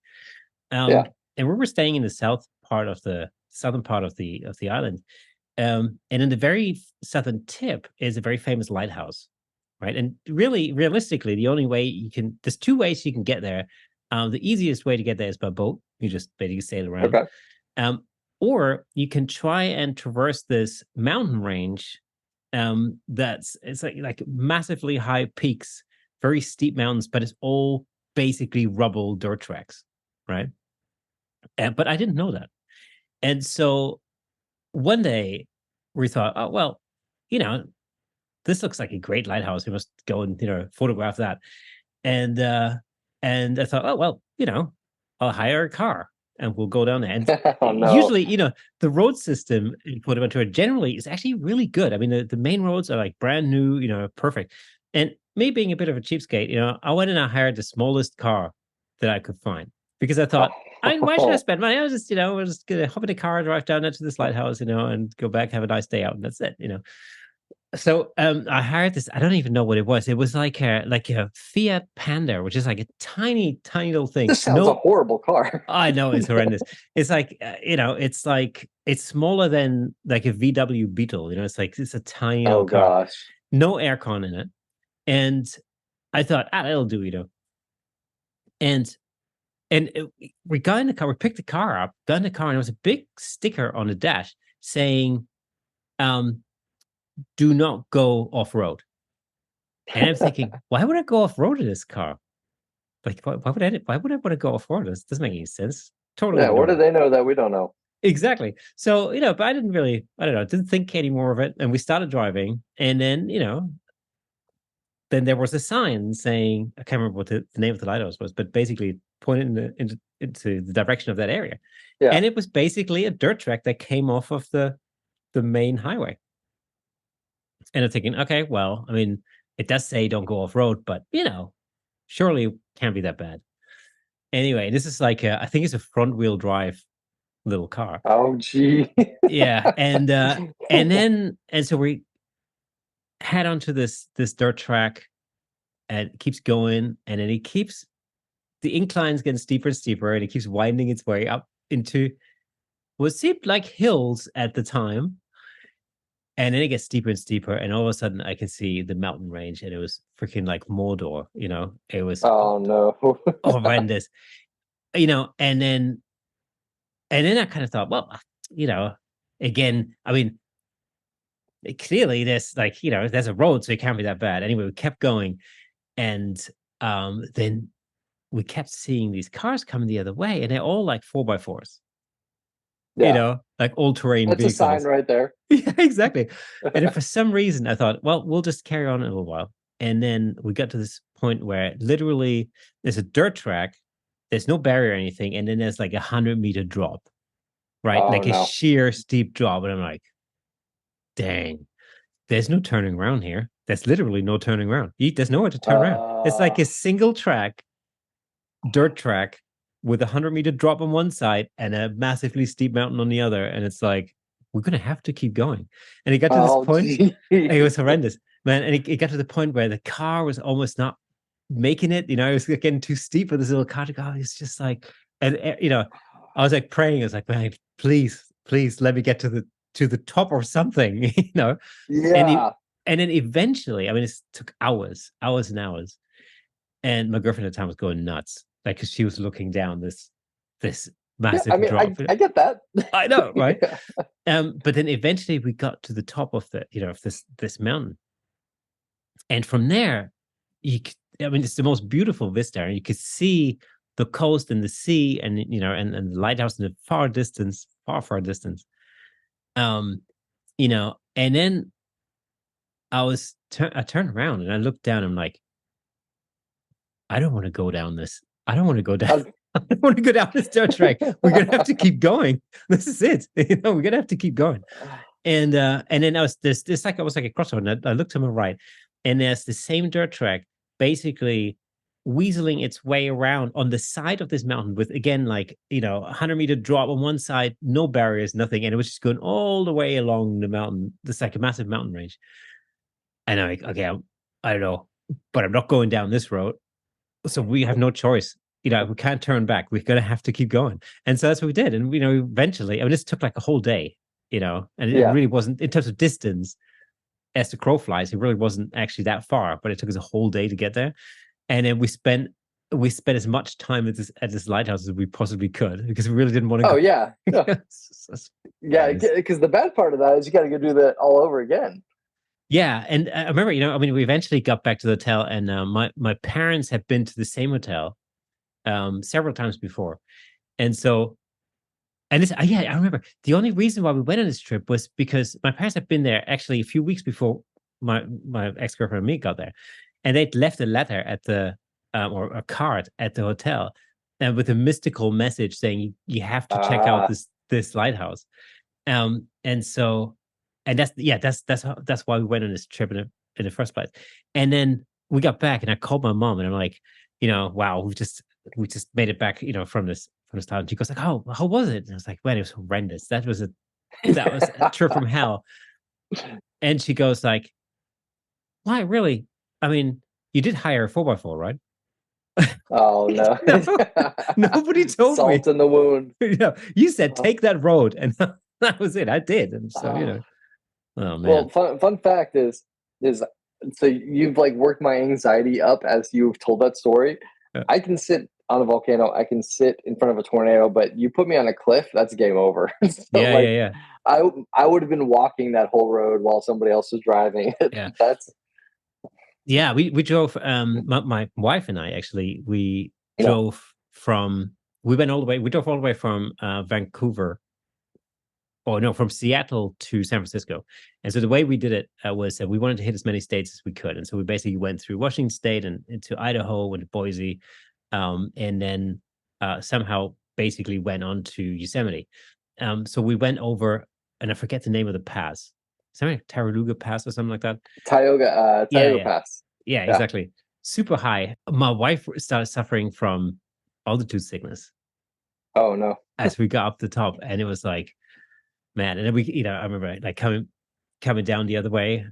Yeah. And we were staying in the southern part of the island. And in the very southern tip is a very famous lighthouse, right? And really, realistically, there's two ways you can get there. The easiest way to get there is by boat. You just basically sail around. Okay. Um, or you can try and traverse this mountain range. It's like massively high peaks, very steep mountains, but it's all basically rubble dirt tracks, right? But I didn't know that. And so one day we thought, oh, well, you know, this looks like a great lighthouse. We must go and, photograph that. And I thought, oh, well, I'll hire a car and we'll go down there. And Oh no. usually, the road system in Fuerteventura generally is actually really good. I mean, the main roads are like brand new, perfect. And me being a bit of a cheapskate, I went and I hired the smallest car that I could find because I thought, why should I Oh. spend money? I was just, we're just gonna hop in the car, drive down there to this lighthouse, and go back, have a nice day out, and that's it. So I hired this. I don't even know what it was. It was like a Fiat Panda, which is like a tiny, tiny little thing. This sounds a No, horrible car. I know it's horrendous. It's like it's smaller than like a VW Beetle. It's a tiny little Oh car, gosh. no aircon in it. And I thought, that'll do. And we got in the car. We picked the car up, got in the car, and there was a big sticker on the dash saying, "Do not go off road." And I'm thinking, why would I go off road in this car? Like, why would I want to go off road? This doesn't make any sense. Totally Yeah, what ignore do it. they know that we don't know? Exactly. So, but I didn't really, I don't know, didn't think any more of it. And we started driving. And then, then there was a sign saying, I can't remember what the name of the lighthouse was, but basically pointed into the direction of that area. Yeah. And it was basically a dirt track that came off of the main highway. And I'm thinking, okay, well, I mean, it does say don't go off road, but surely it can't be that bad. Anyway, this is like I think it's a front wheel drive little car. Oh gee. Yeah, and so we head onto this dirt track, and it keeps going, and then the incline's getting steeper and steeper, and it keeps winding its way up into what seemed like hills at the time. And then it gets steeper and steeper, and all of a sudden I can see the mountain range, and it was freaking like Mordor. It was Oh no. horrendous. And then I kind of thought, well, again, I mean, clearly there's a road, so it can't be that bad. Anyway, we kept going, and then we kept seeing these cars coming the other way, and they're all like 4x4s, Yeah. like all-terrain That's a sign vehicles. right there. Yeah, exactly. And then for some reason, I thought, well, we'll just carry on a little while. And then we got to this point where literally there's a dirt track, there's no barrier or anything, and then there's like 100-meter drop, right? Oh Like a no. sheer steep drop. And I'm like, dang, there's no turning around here. There's literally no turning around. There's nowhere to turn around. It's like Uh a single track, dirt track with a 100-meter drop on one side and a massively steep mountain on the other. And it's like, we're gonna have to keep going. And it got to this Oh, point, geez. it was horrendous, man. And it got to the point where the car was almost not making it. It was getting too steep for this little car to go. It's just like, and I was like praying. I was like, man, please, please let me get to the top or something, And Yeah. and then eventually, I mean, it took hours and hours. And my girlfriend at the time was going nuts, like, because she was looking down this Yeah, I massive mean, drop. I get that. I know, right? Yeah. But then eventually we got to the top of of this mountain, and from there, I mean, it's the most beautiful vista, and you could see the coast and the sea, and and the lighthouse in the far distance, far distance. Um, and then I turned around and I looked down. And I'm like, I don't want to go down this. I don't want to go down. I don't want to go down this dirt track. We're gonna have to keep going. This is it. We're gonna have to keep going. And then I was this like I was like a crossroad. And I looked to my right, and there's the same dirt track, basically weaseling its way around on the side of this mountain with, again, like 100-meter drop on one side, no barriers, nothing, and it was just going all the way along the mountain. This like a massive mountain range. And I'm like, okay, I don't know, but I'm not going down this road. So we have no choice. We can't turn back. We're gonna have to keep going. And so that's what we did. And eventually, I mean, this took like a whole day, and it Yeah. really wasn't, in terms of distance, as the crow flies, it really wasn't actually that far, but it took us a whole day to get there. And then we spent as much time at this lighthouse as we possibly could, because we really didn't want to Oh go. yeah. No. Yeah, because the bad part of that is you got to go do that all over again. Yeah, and I remember, I mean, we eventually got back to the hotel, and my parents had been to the same hotel several times before, and so, and this, yeah, I remember the only reason why we went on this trip was because my parents had been there actually a few weeks before my ex girlfriend and me got there, and they'd left a letter at the or a card at the hotel, and with a mystical message saying you have to check out this lighthouse, and so, and that's why we went on this trip in the first place. And then we got back, and I called my mom, and I'm like, wow, we just made it back, from this town. She goes like, oh, how was it? And I was like, man, it was horrendous. That was a trip from hell. And she goes like, why, really? I mean, you did hire a 4x4, right? Oh no. No, nobody told me. Salt in the wound. You said take that road, and that was it. I did. And so, oh man. Well, fun fact is so you've like worked my anxiety up as you've told that story. Yeah. I can sit on a volcano, I can sit in front of a tornado, but you put me on a cliff, that's game over. So yeah. I would have been walking that whole road while somebody else was driving. Yeah. That's We drove, my wife and I, actually, we drove from we drove all the way from Vancouver, or no, from Seattle to San Francisco. And so the way we did it was that we wanted to hit as many states as we could. And so we basically went through Washington State and into Idaho and Boise, and then somehow basically went on to Yosemite. So we went over, and I forget the name of the pass, something like Taraluga Pass or something like that. Tioga Yeah. Pass. Yeah, exactly. Super high. My wife started suffering from altitude sickness Oh no. as we got up the top, and it was like, man. And then I remember like coming down the other way,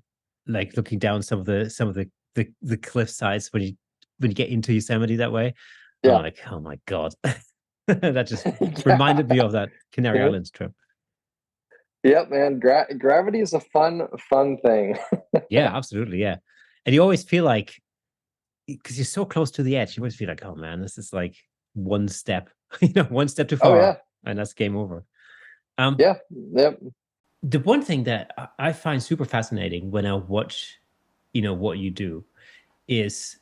like looking down some of the cliff sides when you get into Yosemite that way. Yeah. I'm like, oh my god, that just reminded me of that Canary Islands trip. Yep, man. Gravity is a fun thing. Yeah, absolutely. Yeah, and you always feel like, because you're so close to the edge, you always feel like, oh man, this is like one step, one step too far, Oh yeah, and that's game over. Yeah. Yep. The one thing that I find super fascinating when I watch, what you do, is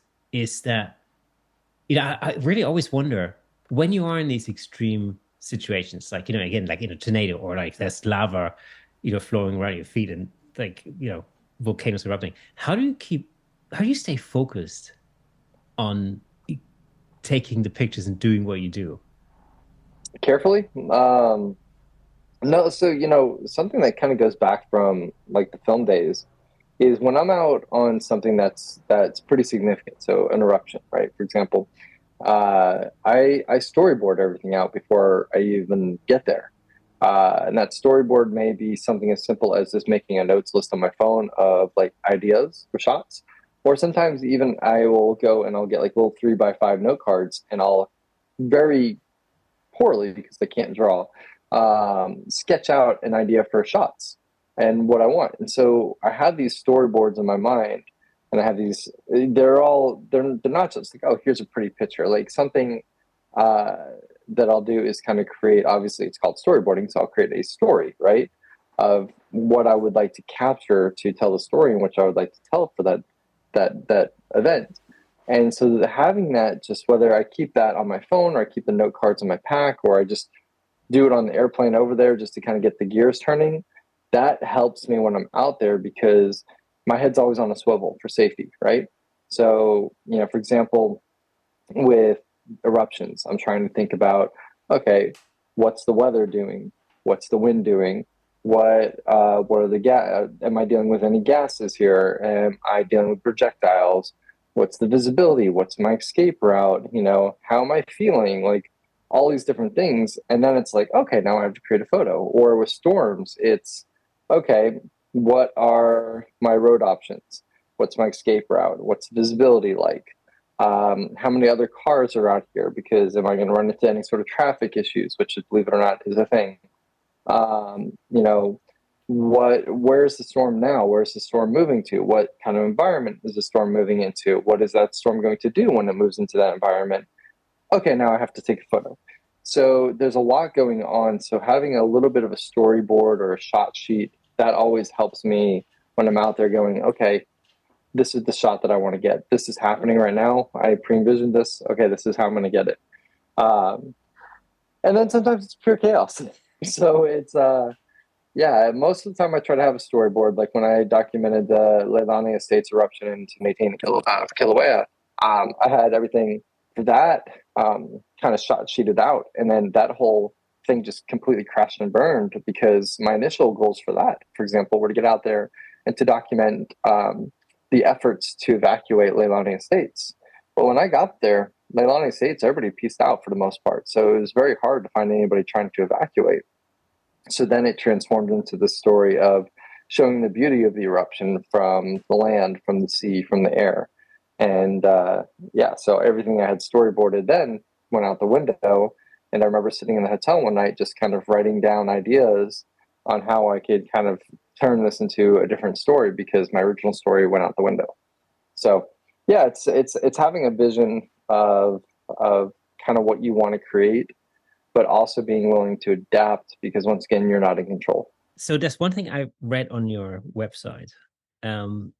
that, I really always wonder, when you are in these extreme situations, like, again, like in a tornado, or like there's lava, flowing around your feet, and like, volcanoes erupting. How do you stay focused on taking the pictures and doing what you do? Carefully. No, so something that kind of goes back from like the film days is when I'm out on something that's pretty significant. So an eruption, right? For example, I storyboard everything out before I even get there. And that storyboard may be something as simple as just making a notes list on my phone of like ideas for shots. Or sometimes even I will go and I'll get like little 3x5 note cards and I'll very poorly because they can't draw, sketch out an idea for shots and what I want. And so I have these storyboards in my mind, and I have these. They're not just like, oh, here's a pretty picture. Like something uh, that I'll do is kind of create. Obviously, it's called storyboarding, so I'll create a story, right, of what I would like to capture to tell the story in which I would like to tell for that event. And so having that, just whether I keep that on my phone or I keep the note cards in my pack or I just do it on the airplane over there just to kind of get the gears turning, that helps me when I'm out there because my head's always on a swivel for safety, right? So, for example, with eruptions, I'm trying to think about, okay, what's the weather doing? What's the wind doing? What are the gas? Am I dealing with any gases here? Am I dealing with projectiles? What's the visibility? What's my escape route? How am I feeling? Like all these different things. And then it's like, okay, now I have to create a photo. Or with storms, it's okay, what are my road options? What's my escape route? What's the visibility like? How many other cars are out here? Because am I going to run into any sort of traffic issues, which, believe it or not, is a thing. You know, where's the storm now? Where's the storm moving to? What kind of environment is the storm moving into? What is that storm going to do when it moves into that environment? Okay, now I have to take a photo. So there's a lot going on. So having a little bit of a storyboard or a shot sheet, that always helps me when I'm out there going, okay, this is the shot that I want to get. This is happening right now. I pre-envisioned this. Okay, this is how I'm going to get it. And then sometimes it's pure chaos. So it's yeah, most of the time I try to have a storyboard. Like when I documented the Leilani Estates eruption into Maintain Kilauea, I had everything for that kind of shot sheeted out, and then that whole thing just completely crashed and burned because my initial goals for that, for example, were to get out there and to document the efforts to evacuate Leilani Estates. But when I got there, Leilani Estates, everybody pieced out for the most part, so it was very hard to find anybody trying to evacuate. So then it transformed into the story of showing the beauty of the eruption from the land, from the sea, from the air. And yeah, so everything I had storyboarded then went out the window. And I remember sitting in the hotel one night just kind of writing down ideas on how I could kind of turn this into a different story because my original story went out the window. So yeah, it's having a vision of kind of what you want to create, but also being willing to adapt because once again, you're not in control. So there's one thing I read on your website, um,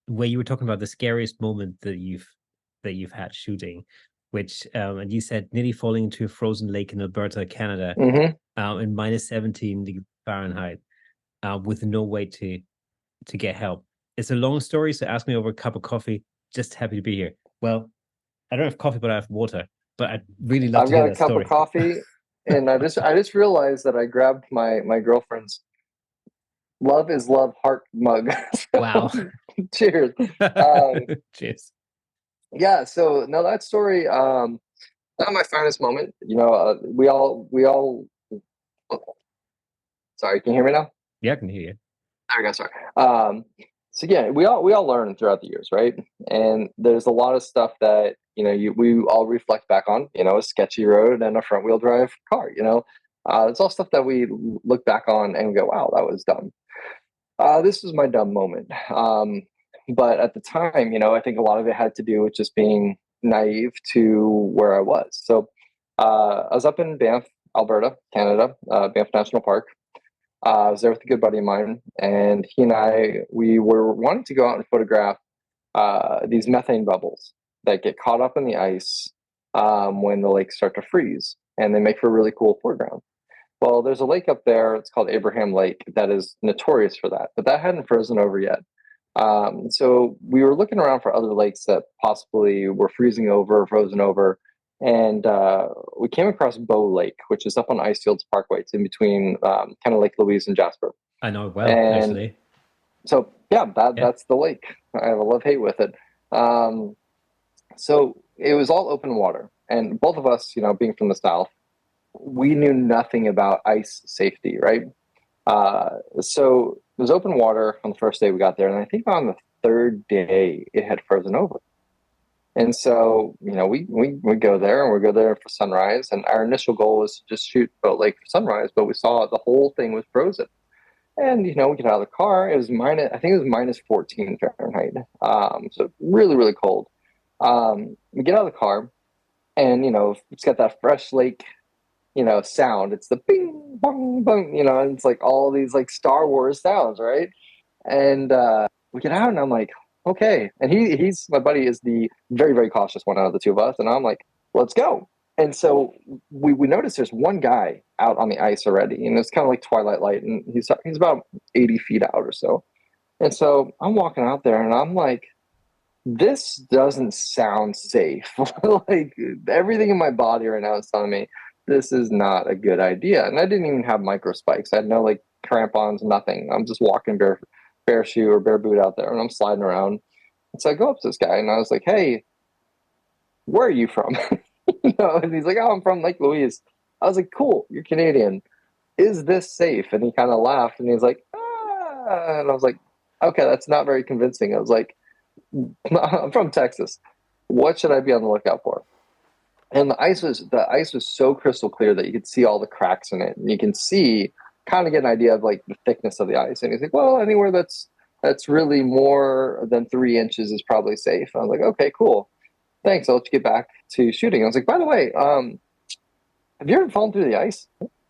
where you were talking about the scariest moment that you've had shooting, which and you said nearly falling into a frozen lake in Alberta, Canada, in minus 17 degrees Fahrenheit, with no way to get help. It's a long story, so ask me over a cup of coffee. Just happy to be here. Well, I don't have coffee, but I have water. But I'd really love I've to hear got a that cup of story. coffee, and I just realized that I grabbed my girlfriend's "Love is Love" heart mug. Wow. Cheers. Cheers. Yeah. So no, that story, not my finest moment. We all. Sorry, can you hear me now? Yeah, I can hear you. There we go. Sorry. So yeah, we all learn throughout the years, right? And there's a lot of stuff that we all reflect back on. A sketchy road and a front wheel drive car. It's all stuff that we look back on and go, "Wow, that was dumb." This was my dumb moment. But at the time, I think a lot of it had to do with just being naive to where I was. So I was up in Banff, Alberta, Canada, Banff National Park. I was there with a good buddy of mine, and he and we were wanting to go out and photograph these methane bubbles that get caught up in the ice when the lakes start to freeze, and they make for a really cool foreground. Well, there's a lake up there. It's called Abraham Lake that is notorious for that, but that hadn't frozen over yet. So we were looking around for other lakes that possibly were freezing over, frozen over, and we came across Bow Lake, which is up on Icefields Parkway. It's in between kind of Lake Louise and Jasper. I know it well, And actually. so, yeah, Yeah. that's the lake. I have a love-hate with it. So it was all open water, and both of us, being from the south, we knew nothing about ice safety, right? So it was open water on the first day we got there, and I think on the third day it had frozen over. And so, we go there and we go there for sunrise. And our initial goal was to just shoot Boat Lake for sunrise, but we saw the whole thing was frozen. And, we get out of the car. It was I think it was minus 14 Fahrenheit. So really, really cold. We get out of the car and, it's got that fresh lake, sound. It's the bing, bong, bong, and it's like all these like Star Wars sounds, right? And we get out and I'm like, okay. And he's my buddy is the very, very cautious one out of the two of us. And I'm like, let's go. And so we noticed there's one guy out on the ice already. And it's kind of like twilight light. And he's about 80 feet out or so. And so I'm walking out there and I'm like, this doesn't sound safe. Like everything in my body right now is telling me this is not a good idea. And I didn't even have micro spikes. I had no like crampons, nothing. I'm just walking bare shoe or bare boot out there and I'm sliding around. And so I go up to this guy and I was like, hey, where are you from? And he's like, oh, I'm from Lake Louise. I was like, cool, you're Canadian. Is this safe? And he kind of laughed and he's like, ah. And I was like, okay, that's not very convincing. I was like, I'm from Texas. What should I be on the lookout for? And the ice was so crystal clear that you could see all the cracks in it. And you can kind of get an idea of like the thickness of the ice. And he's like, well, anywhere that's really more than 3 inches is probably safe. And I was like, okay, cool. Thanks. I'll let you get back to shooting. I was like, by the way, have you ever fallen through the ice?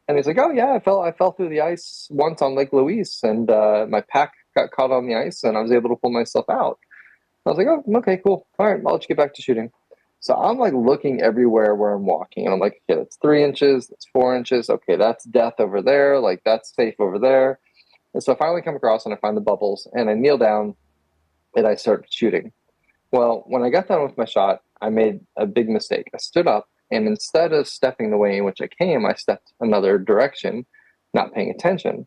And he's like, oh yeah, I fell through the ice once on Lake Louise, and my pack got caught on the ice, and I was able to pull myself out. I was like, oh, okay, cool. All right, I'll let you get back to shooting. So I'm like looking everywhere where I'm walking, and I'm like, okay, that's 3 inches, that's 4 inches. Okay, that's death over there. Like that's safe over there. And so I finally come across and I find the bubbles, and I kneel down, and I start shooting. Well, when I got done with my shot, I made a big mistake. I stood up, and instead of stepping the way in which I came, I stepped another direction, not paying attention.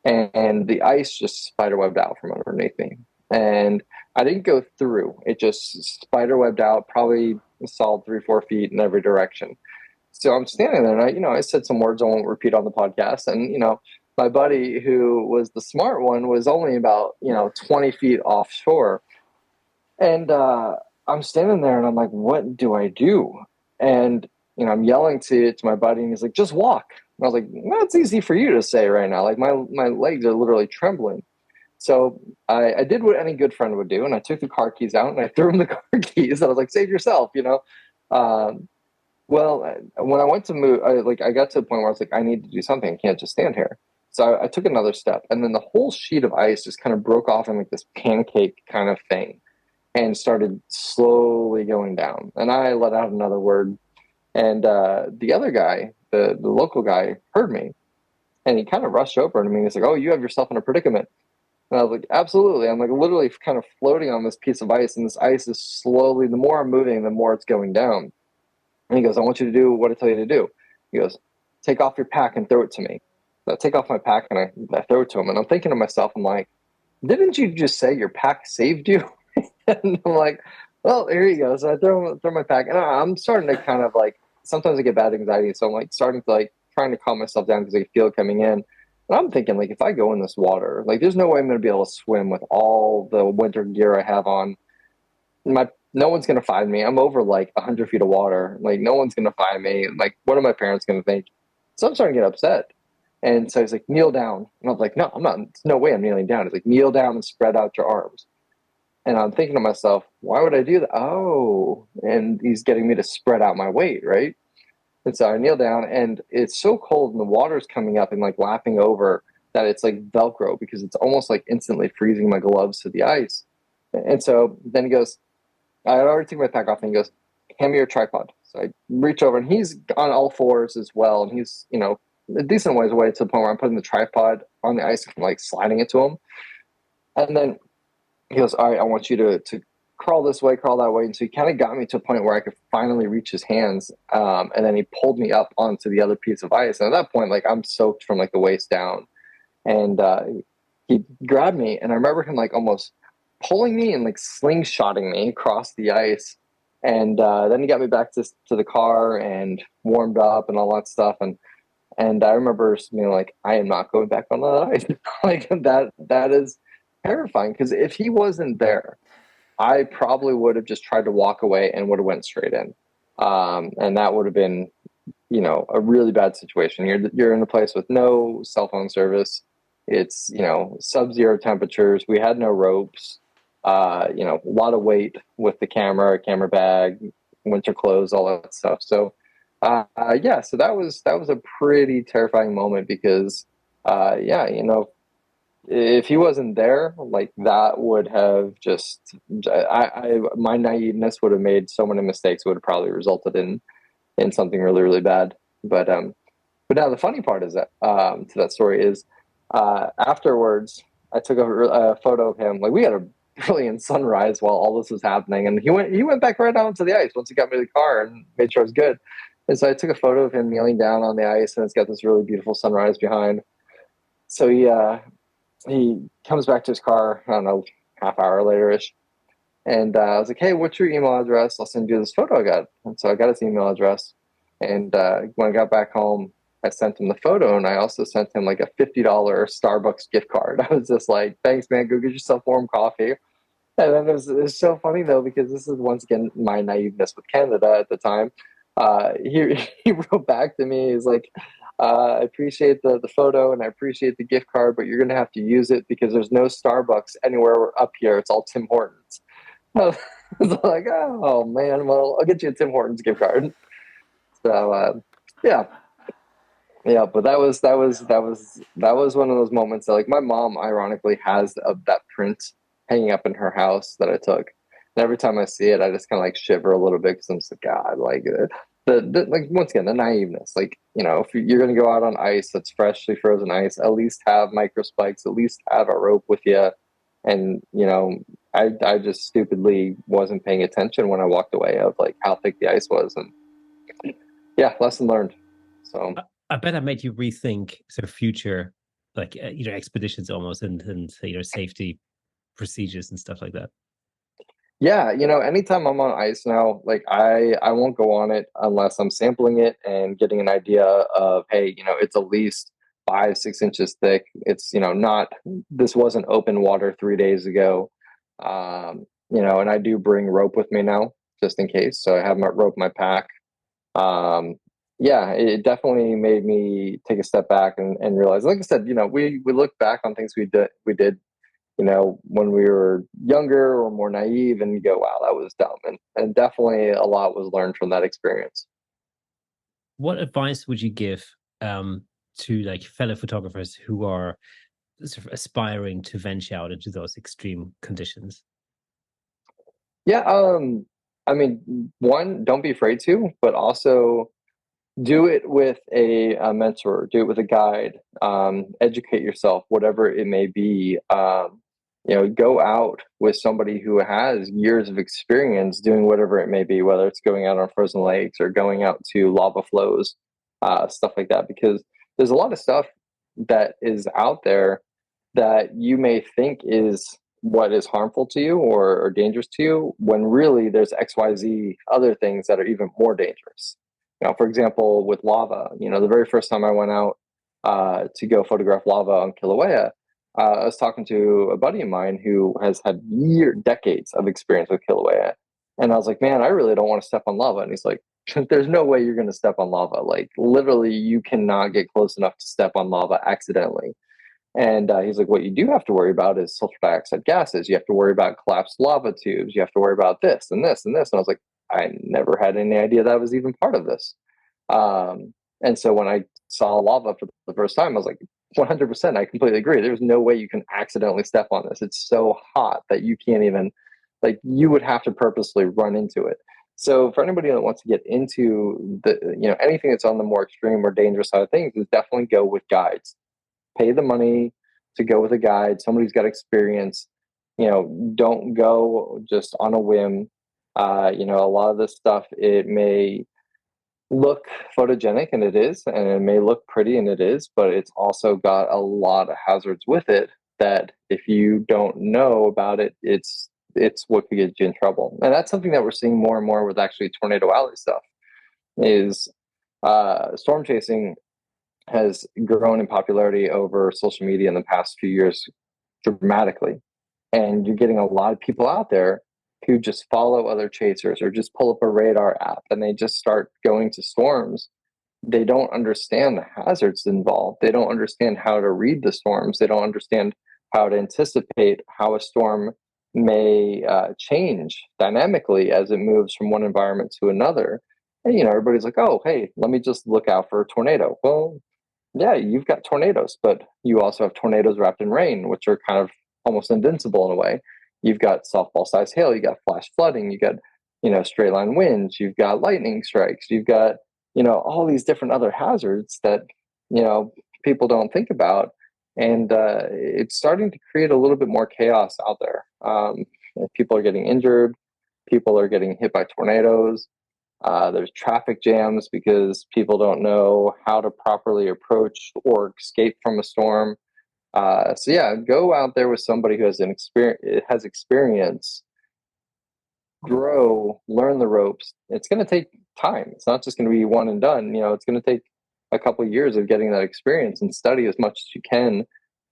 And the ice just spiderwebbed out from underneath me. And I didn't go through. It just spiderwebbed out, probably a solid 3-4 feet in every direction. So I'm standing there, and I said some words I won't repeat on the podcast. And my buddy, who was the smart one, was only about 20 feet offshore. And I'm standing there, and I'm like, what do I do? And I'm yelling to my buddy, and he's like, just walk. And I was like, that's easy for you to say right now. Like my legs are literally trembling. So I did what any good friend would do, and I took the car keys out and I threw him the car keys. I was like, save yourself, Well, when I went to move, I got to the point where I was like, I need to do something. I can't just stand here. So I took another step, and then the whole sheet of ice just kind of broke off in like this pancake kind of thing and started slowly going down. And I let out another word, and the other guy, the local guy, heard me, and he kind of rushed over to me. He's like, oh, you have yourself in a predicament. And I was like, absolutely. I'm like literally kind of floating on this piece of ice, and this ice is slowly, the more I'm moving, the more it's going down. And he goes, I want you to do what I tell you to do. He goes, take off your pack and throw it to me. So I take off my pack and I throw it to him. And I'm thinking to myself, I'm like, didn't you just say your pack saved you? And I'm like, well, here you go. So I throw my pack, and I'm starting to kind of like, sometimes I get bad anxiety. So I'm like starting to like trying to calm myself down because I feel it coming in. And I'm thinking, like, if I go in this water, like, there's no way I'm going to be able to swim with all the winter gear I have on. No one's going to find me. I'm over like 100 feet of water. Like, no one's going to find me. Like, what are my parents going to think? So I'm starting to get upset. And so he's like, kneel down. And I was like, no, I'm not. There's no way I'm kneeling down. He's like, kneel down and spread out your arms. And I'm thinking to myself, why would I do that? Oh, and he's getting me to spread out my weight, right? And so I kneel down, and it's so cold, and the water's coming up and like lapping over that it's like Velcro, because it's almost like instantly freezing my gloves to the ice. And so then he goes, I had already taken my pack off, and he goes, hand me your tripod. So I reach over, and he's on all fours as well. And he's, a decent ways away to the point where I'm putting the tripod on the ice and like sliding it to him. And then he goes, all right, I want you to crawl this way, crawl that way. And so he kind of got me to a point where I could finally reach his hands. And then he pulled me up onto the other piece of ice. And at that point, like, I'm soaked from like the waist down. And he grabbed me, and I remember him like almost pulling me and like slingshotting me across the ice. And then he got me back to the car and warmed up and all that stuff. And I remember being like, I am not going back on that ice. Like that is terrifying, because if he wasn't there, I probably would have just tried to walk away and would have went straight in. And that would have been, a really bad situation. You're in a place with no cell phone service. It's, sub-zero temperatures. We had no ropes. A lot of weight with the camera bag, winter clothes, all that stuff. So yeah, so that was a pretty terrifying moment, because yeah, if he wasn't there, like that would have just my naiveness would have made so many mistakes, would have probably resulted in something really, really bad. But now the funny part is that to that story is afterwards I took a photo of him. Like, we had a brilliant sunrise while all this was happening, and he went back right out into the ice once he got me to the car and made sure it was good. And so I took a photo of him kneeling down on the ice, and it's got this really beautiful sunrise behind. So he comes back to his car, I don't know, half hour later ish. And I was like, hey, what's your email address? I'll send you this photo I got. And so I got his email address. And when I got back home, I sent him the photo, and I also sent him like a $50 Starbucks gift card. I was just like, thanks, man. Go get yourself warm coffee. And then it was so funny, though, because this is once again my naiveness with Canada at the time. He wrote back to me. He's like, I appreciate the photo and I appreciate the gift card, but you're going to have to use it because there's no Starbucks anywhere up here. It's all Tim Hortons. I was like, oh man, well, I'll get you a Tim Hortons gift card. So yeah, yeah, but that was one of those moments that, like, my mom ironically has that print hanging up in her house that I took. And every time I see it, I just kind of like shiver a little bit, because I'm just like, God, like like, once again, the naiveness. Like, if you're gonna go out on ice that's freshly frozen ice, at least have micro spikes, at least have a rope with you. And I just stupidly wasn't paying attention when I walked away of like how thick the ice was, and yeah, lesson learned. So I bet that made you rethink sort of future, like expeditions almost, and safety procedures and stuff like that. yeah, anytime I'm on ice now, like I won't go on it unless I'm sampling it and getting an idea of, hey, it's at least 5, 6 inches thick. It's not, this wasn't open water 3 days ago. And I do bring rope with me now just in case. So I have my rope in my pack. Um, yeah, it definitely made me take a step back and realize, like I said, we look back on things we did when we were younger or more naive, and you go, wow, that was dumb. And definitely a lot was learned from that experience. What advice would you give to like fellow photographers who are sort of aspiring to venture out into those extreme conditions? Yeah, I mean, one, don't be afraid to, but also do it with a mentor, do it with a guide, educate yourself, whatever it may be. Go out with somebody who has years of experience doing whatever it may be, whether it's going out on frozen lakes or going out to lava flows, stuff like that, because there's a lot of stuff that is out there that you may think is what is harmful to you or dangerous to you, when really there's XYZ other things that are even more dangerous. For example, with lava, the very first time I went out to go photograph lava on Kilauea, I was talking to a buddy of mine who has had decades of experience with Kilauea. And I was like, man, I really don't want to step on lava. And he's like, there's no way you're going to step on lava. Like, literally, you cannot get close enough to step on lava accidentally. And he's like, what you do have to worry about is sulfur dioxide gases. You have to worry about collapsed lava tubes. You have to worry about this and this and this. And I was like, I never had any idea that was even part of this. And so when I saw lava for the first time, I was like, 100%, I completely agree. There's no way you can accidentally step on this. It's so hot that you can't even, like, you would have to purposely run into it. So for anybody that wants to get into anything that's on the more extreme or dangerous side of things, is definitely go with guides. Pay the money to go with a guide, somebody who's got experience. Don't go just on a whim. A lot of this stuff, it may look photogenic, and it is, and it may look pretty, and it is, but it's also got a lot of hazards with it that if you don't know about it, it's it's what could get you in trouble. And that's something that we're seeing more and more with actually Tornado Alley stuff. Is storm chasing has grown in popularity over social media in the past few years dramatically. And you're getting a lot of people out there who just follow other chasers or just pull up a radar app and they just start going to storms. They don't understand the hazards involved. They don't understand how to read the storms. They don't understand how to anticipate how a storm may change dynamically as it moves from one environment to another. And, everybody's like, oh, hey, let me just look out for a tornado. Well, yeah, you've got tornadoes, but you also have tornadoes wrapped in rain, which are kind of almost invincible in a way. You've got softball sized hail, you got flash flooding, you got, straight line winds, you've got lightning strikes, you've got, all these different other hazards that, people don't think about. And it's starting to create a little bit more chaos out there. People are getting injured, people are getting hit by tornadoes. There's traffic jams because people don't know how to properly approach or escape from a storm. So yeah, go out there with somebody who has experience, grow, learn the ropes. It's going to take time. It's not just going to be one and done. It's going to take a couple of years of getting that experience and study as much as you can,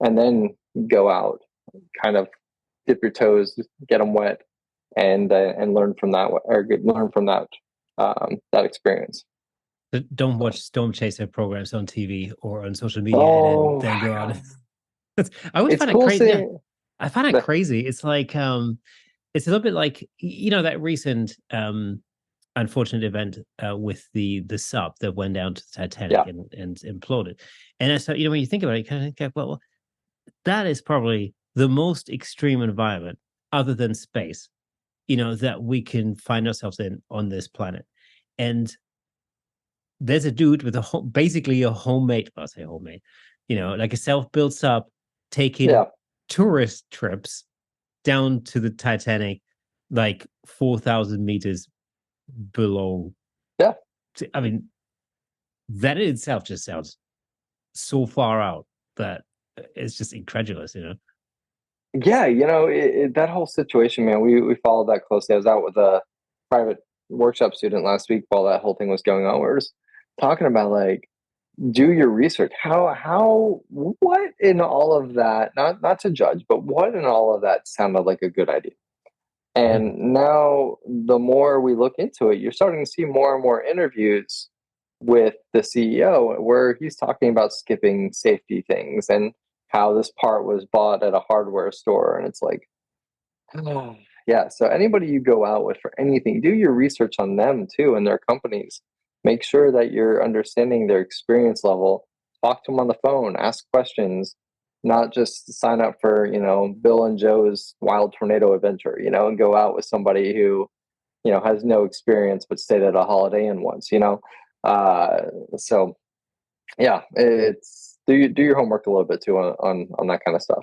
and then go out, kind of dip your toes, get them wet, and learn from that, or learn from that experience. Don't watch storm chaser programs on TV or on social media and then go out. I always find it crazy. Yeah, I find it crazy. It's like it's a little bit like that recent unfortunate event with the sub that went down to the Titanic and imploded. And so when you think about it, you kind of think, well, that is probably the most extreme environment other than space, that we can find ourselves in on this planet. And there's a dude with basically a homemade, I'll say homemade, like a self-built sub taking tourist trips down to the Titanic, like 4,000 meters below. Yeah. I mean, that in itself just sounds so far out that it's just incredulous, Yeah, that whole situation, man, we followed that closely. I was out with a private workshop student last week while that whole thing was going on. We were just talking about, like, do your research. What in all of that, not to judge, but what in all of that sounded like a good idea. And now the more we look into it, you're starting to see more and more interviews with the CEO where he's talking about skipping safety things and how this part was bought at a hardware store. And it's like, oh, yeah. So anybody you go out with for anything, do your research on them too and their companies. Make sure that you're understanding their experience level. Talk to them on the phone, ask questions, not just sign up for, Bill and Joe's wild tornado adventure, and go out with somebody who, has no experience but stayed at a Holiday Inn once, so yeah, it's do your homework a little bit too on that kind of stuff.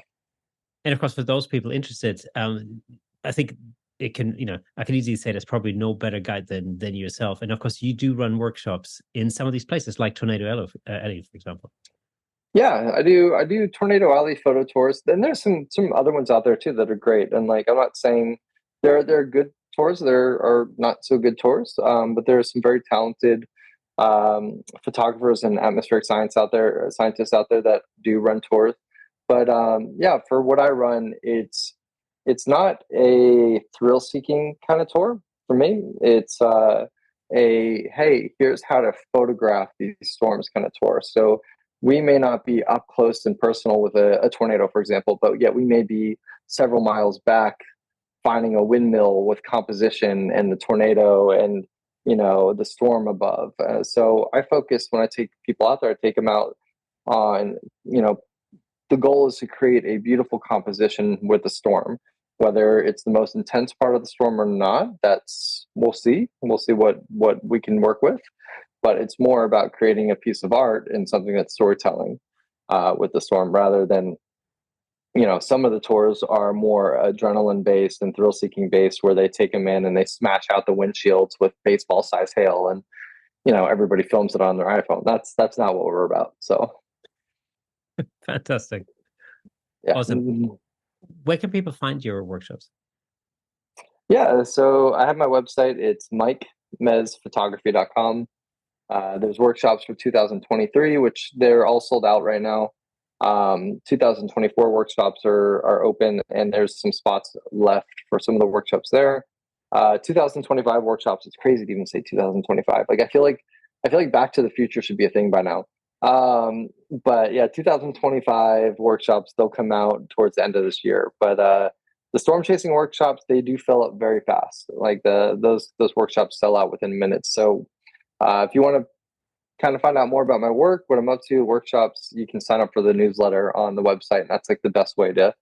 And of course, for those people interested, I think it can, I can easily say there's probably no better guide than yourself. And of course, you do run workshops in some of these places, like Tornado Alley, for example. Yeah, I do Tornado Alley photo tours. Then there's some other ones out there too that are great. And, like, I'm not saying there are good tours, there are not so good tours, but there are some very talented photographers and atmospheric scientists out there that do run tours. But yeah, for what I run, it's not a thrill-seeking kind of tour for me. It's hey, here's how to photograph these storms kind of tour. So we may not be up close and personal with a tornado, for example, but yet we may be several miles back finding a windmill with composition and the tornado and, the storm above. So I focus, when I take people out there, I take them out on, the goal is to create a beautiful composition with the storm. Whether it's the most intense part of the storm or not, we'll see what we can work with. But it's more about creating a piece of art and something that's storytelling with the storm, rather than, some of the tours are more adrenaline based and thrill seeking based, where they take them in and they smash out the windshields with baseball size hail, and everybody films it on their iPhone. That's not what we're about. So fantastic. Yeah. Awesome. Where can people find your workshops? Yeah, so I have my website. It's MikeMezPhotography.com. There's workshops for 2023, which they're all sold out right now. 2024 workshops are open, and there's some spots left for some of the workshops there. 2025 workshops. It's crazy to even say 2025. Like I feel like Back to the Future should be a thing by now. But yeah, 2025 workshops, they'll come out towards the end of this year. But the storm chasing workshops, they do fill up very fast. Like those workshops sell out within minutes. So if you want to kind of find out more about my work, what I'm up to, workshops, you can sign up for the newsletter on the website. And that's like the best way to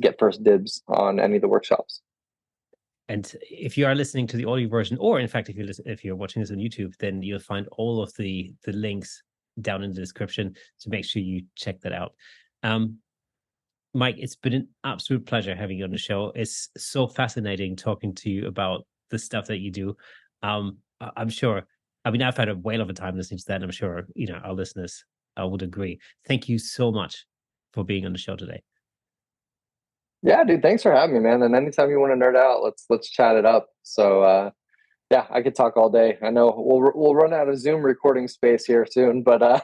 get first dibs on any of the workshops. And if you are listening to the audio version, or in fact, if you're watching this on YouTube, then you'll find all of the links down in the description. So make sure you check that out. Mike, it's been an absolute pleasure having you on the show. It's so fascinating talking to you about the stuff that you do. I'm sure, I mean, I've had a whale of a time listening to that. And I'm sure, our listeners would agree. Thank you so much for being on the show today. Yeah, dude, thanks for having me, man. And anytime you want to nerd out, let's chat it up. So yeah, I could talk all day. I know we'll run out of Zoom recording space here soon, but I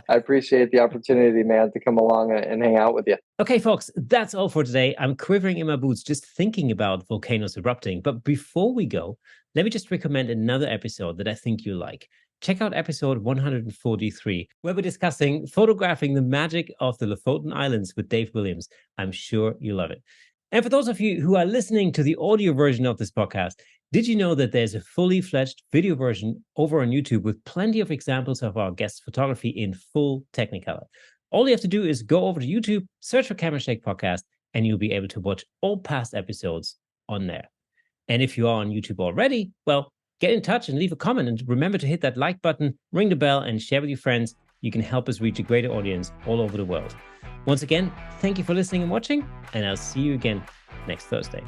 appreciate the opportunity, man, to come along and hang out with you. Okay, folks, that's all for today. I'm quivering in my boots just thinking about volcanoes erupting. But before we go, let me just recommend another episode that I think you'll like. Check out episode 143, where we're discussing photographing the magic of the Lofoten Islands with Dave Williams. I'm sure you love it. And for those of you who are listening to the audio version of this podcast, did you know that there's a fully fledged video version over on YouTube with plenty of examples of our guest photography in full Technicolor? All you have to do is go over to YouTube, search for Camera Shake Podcast, and you'll be able to watch all past episodes on there. And if you are on YouTube already, well, get in touch and leave a comment. And remember to hit that like button, ring the bell, and share with your friends. You can help us reach a greater audience all over the world. Once again, thank you for listening and watching, and I'll see you again next Thursday.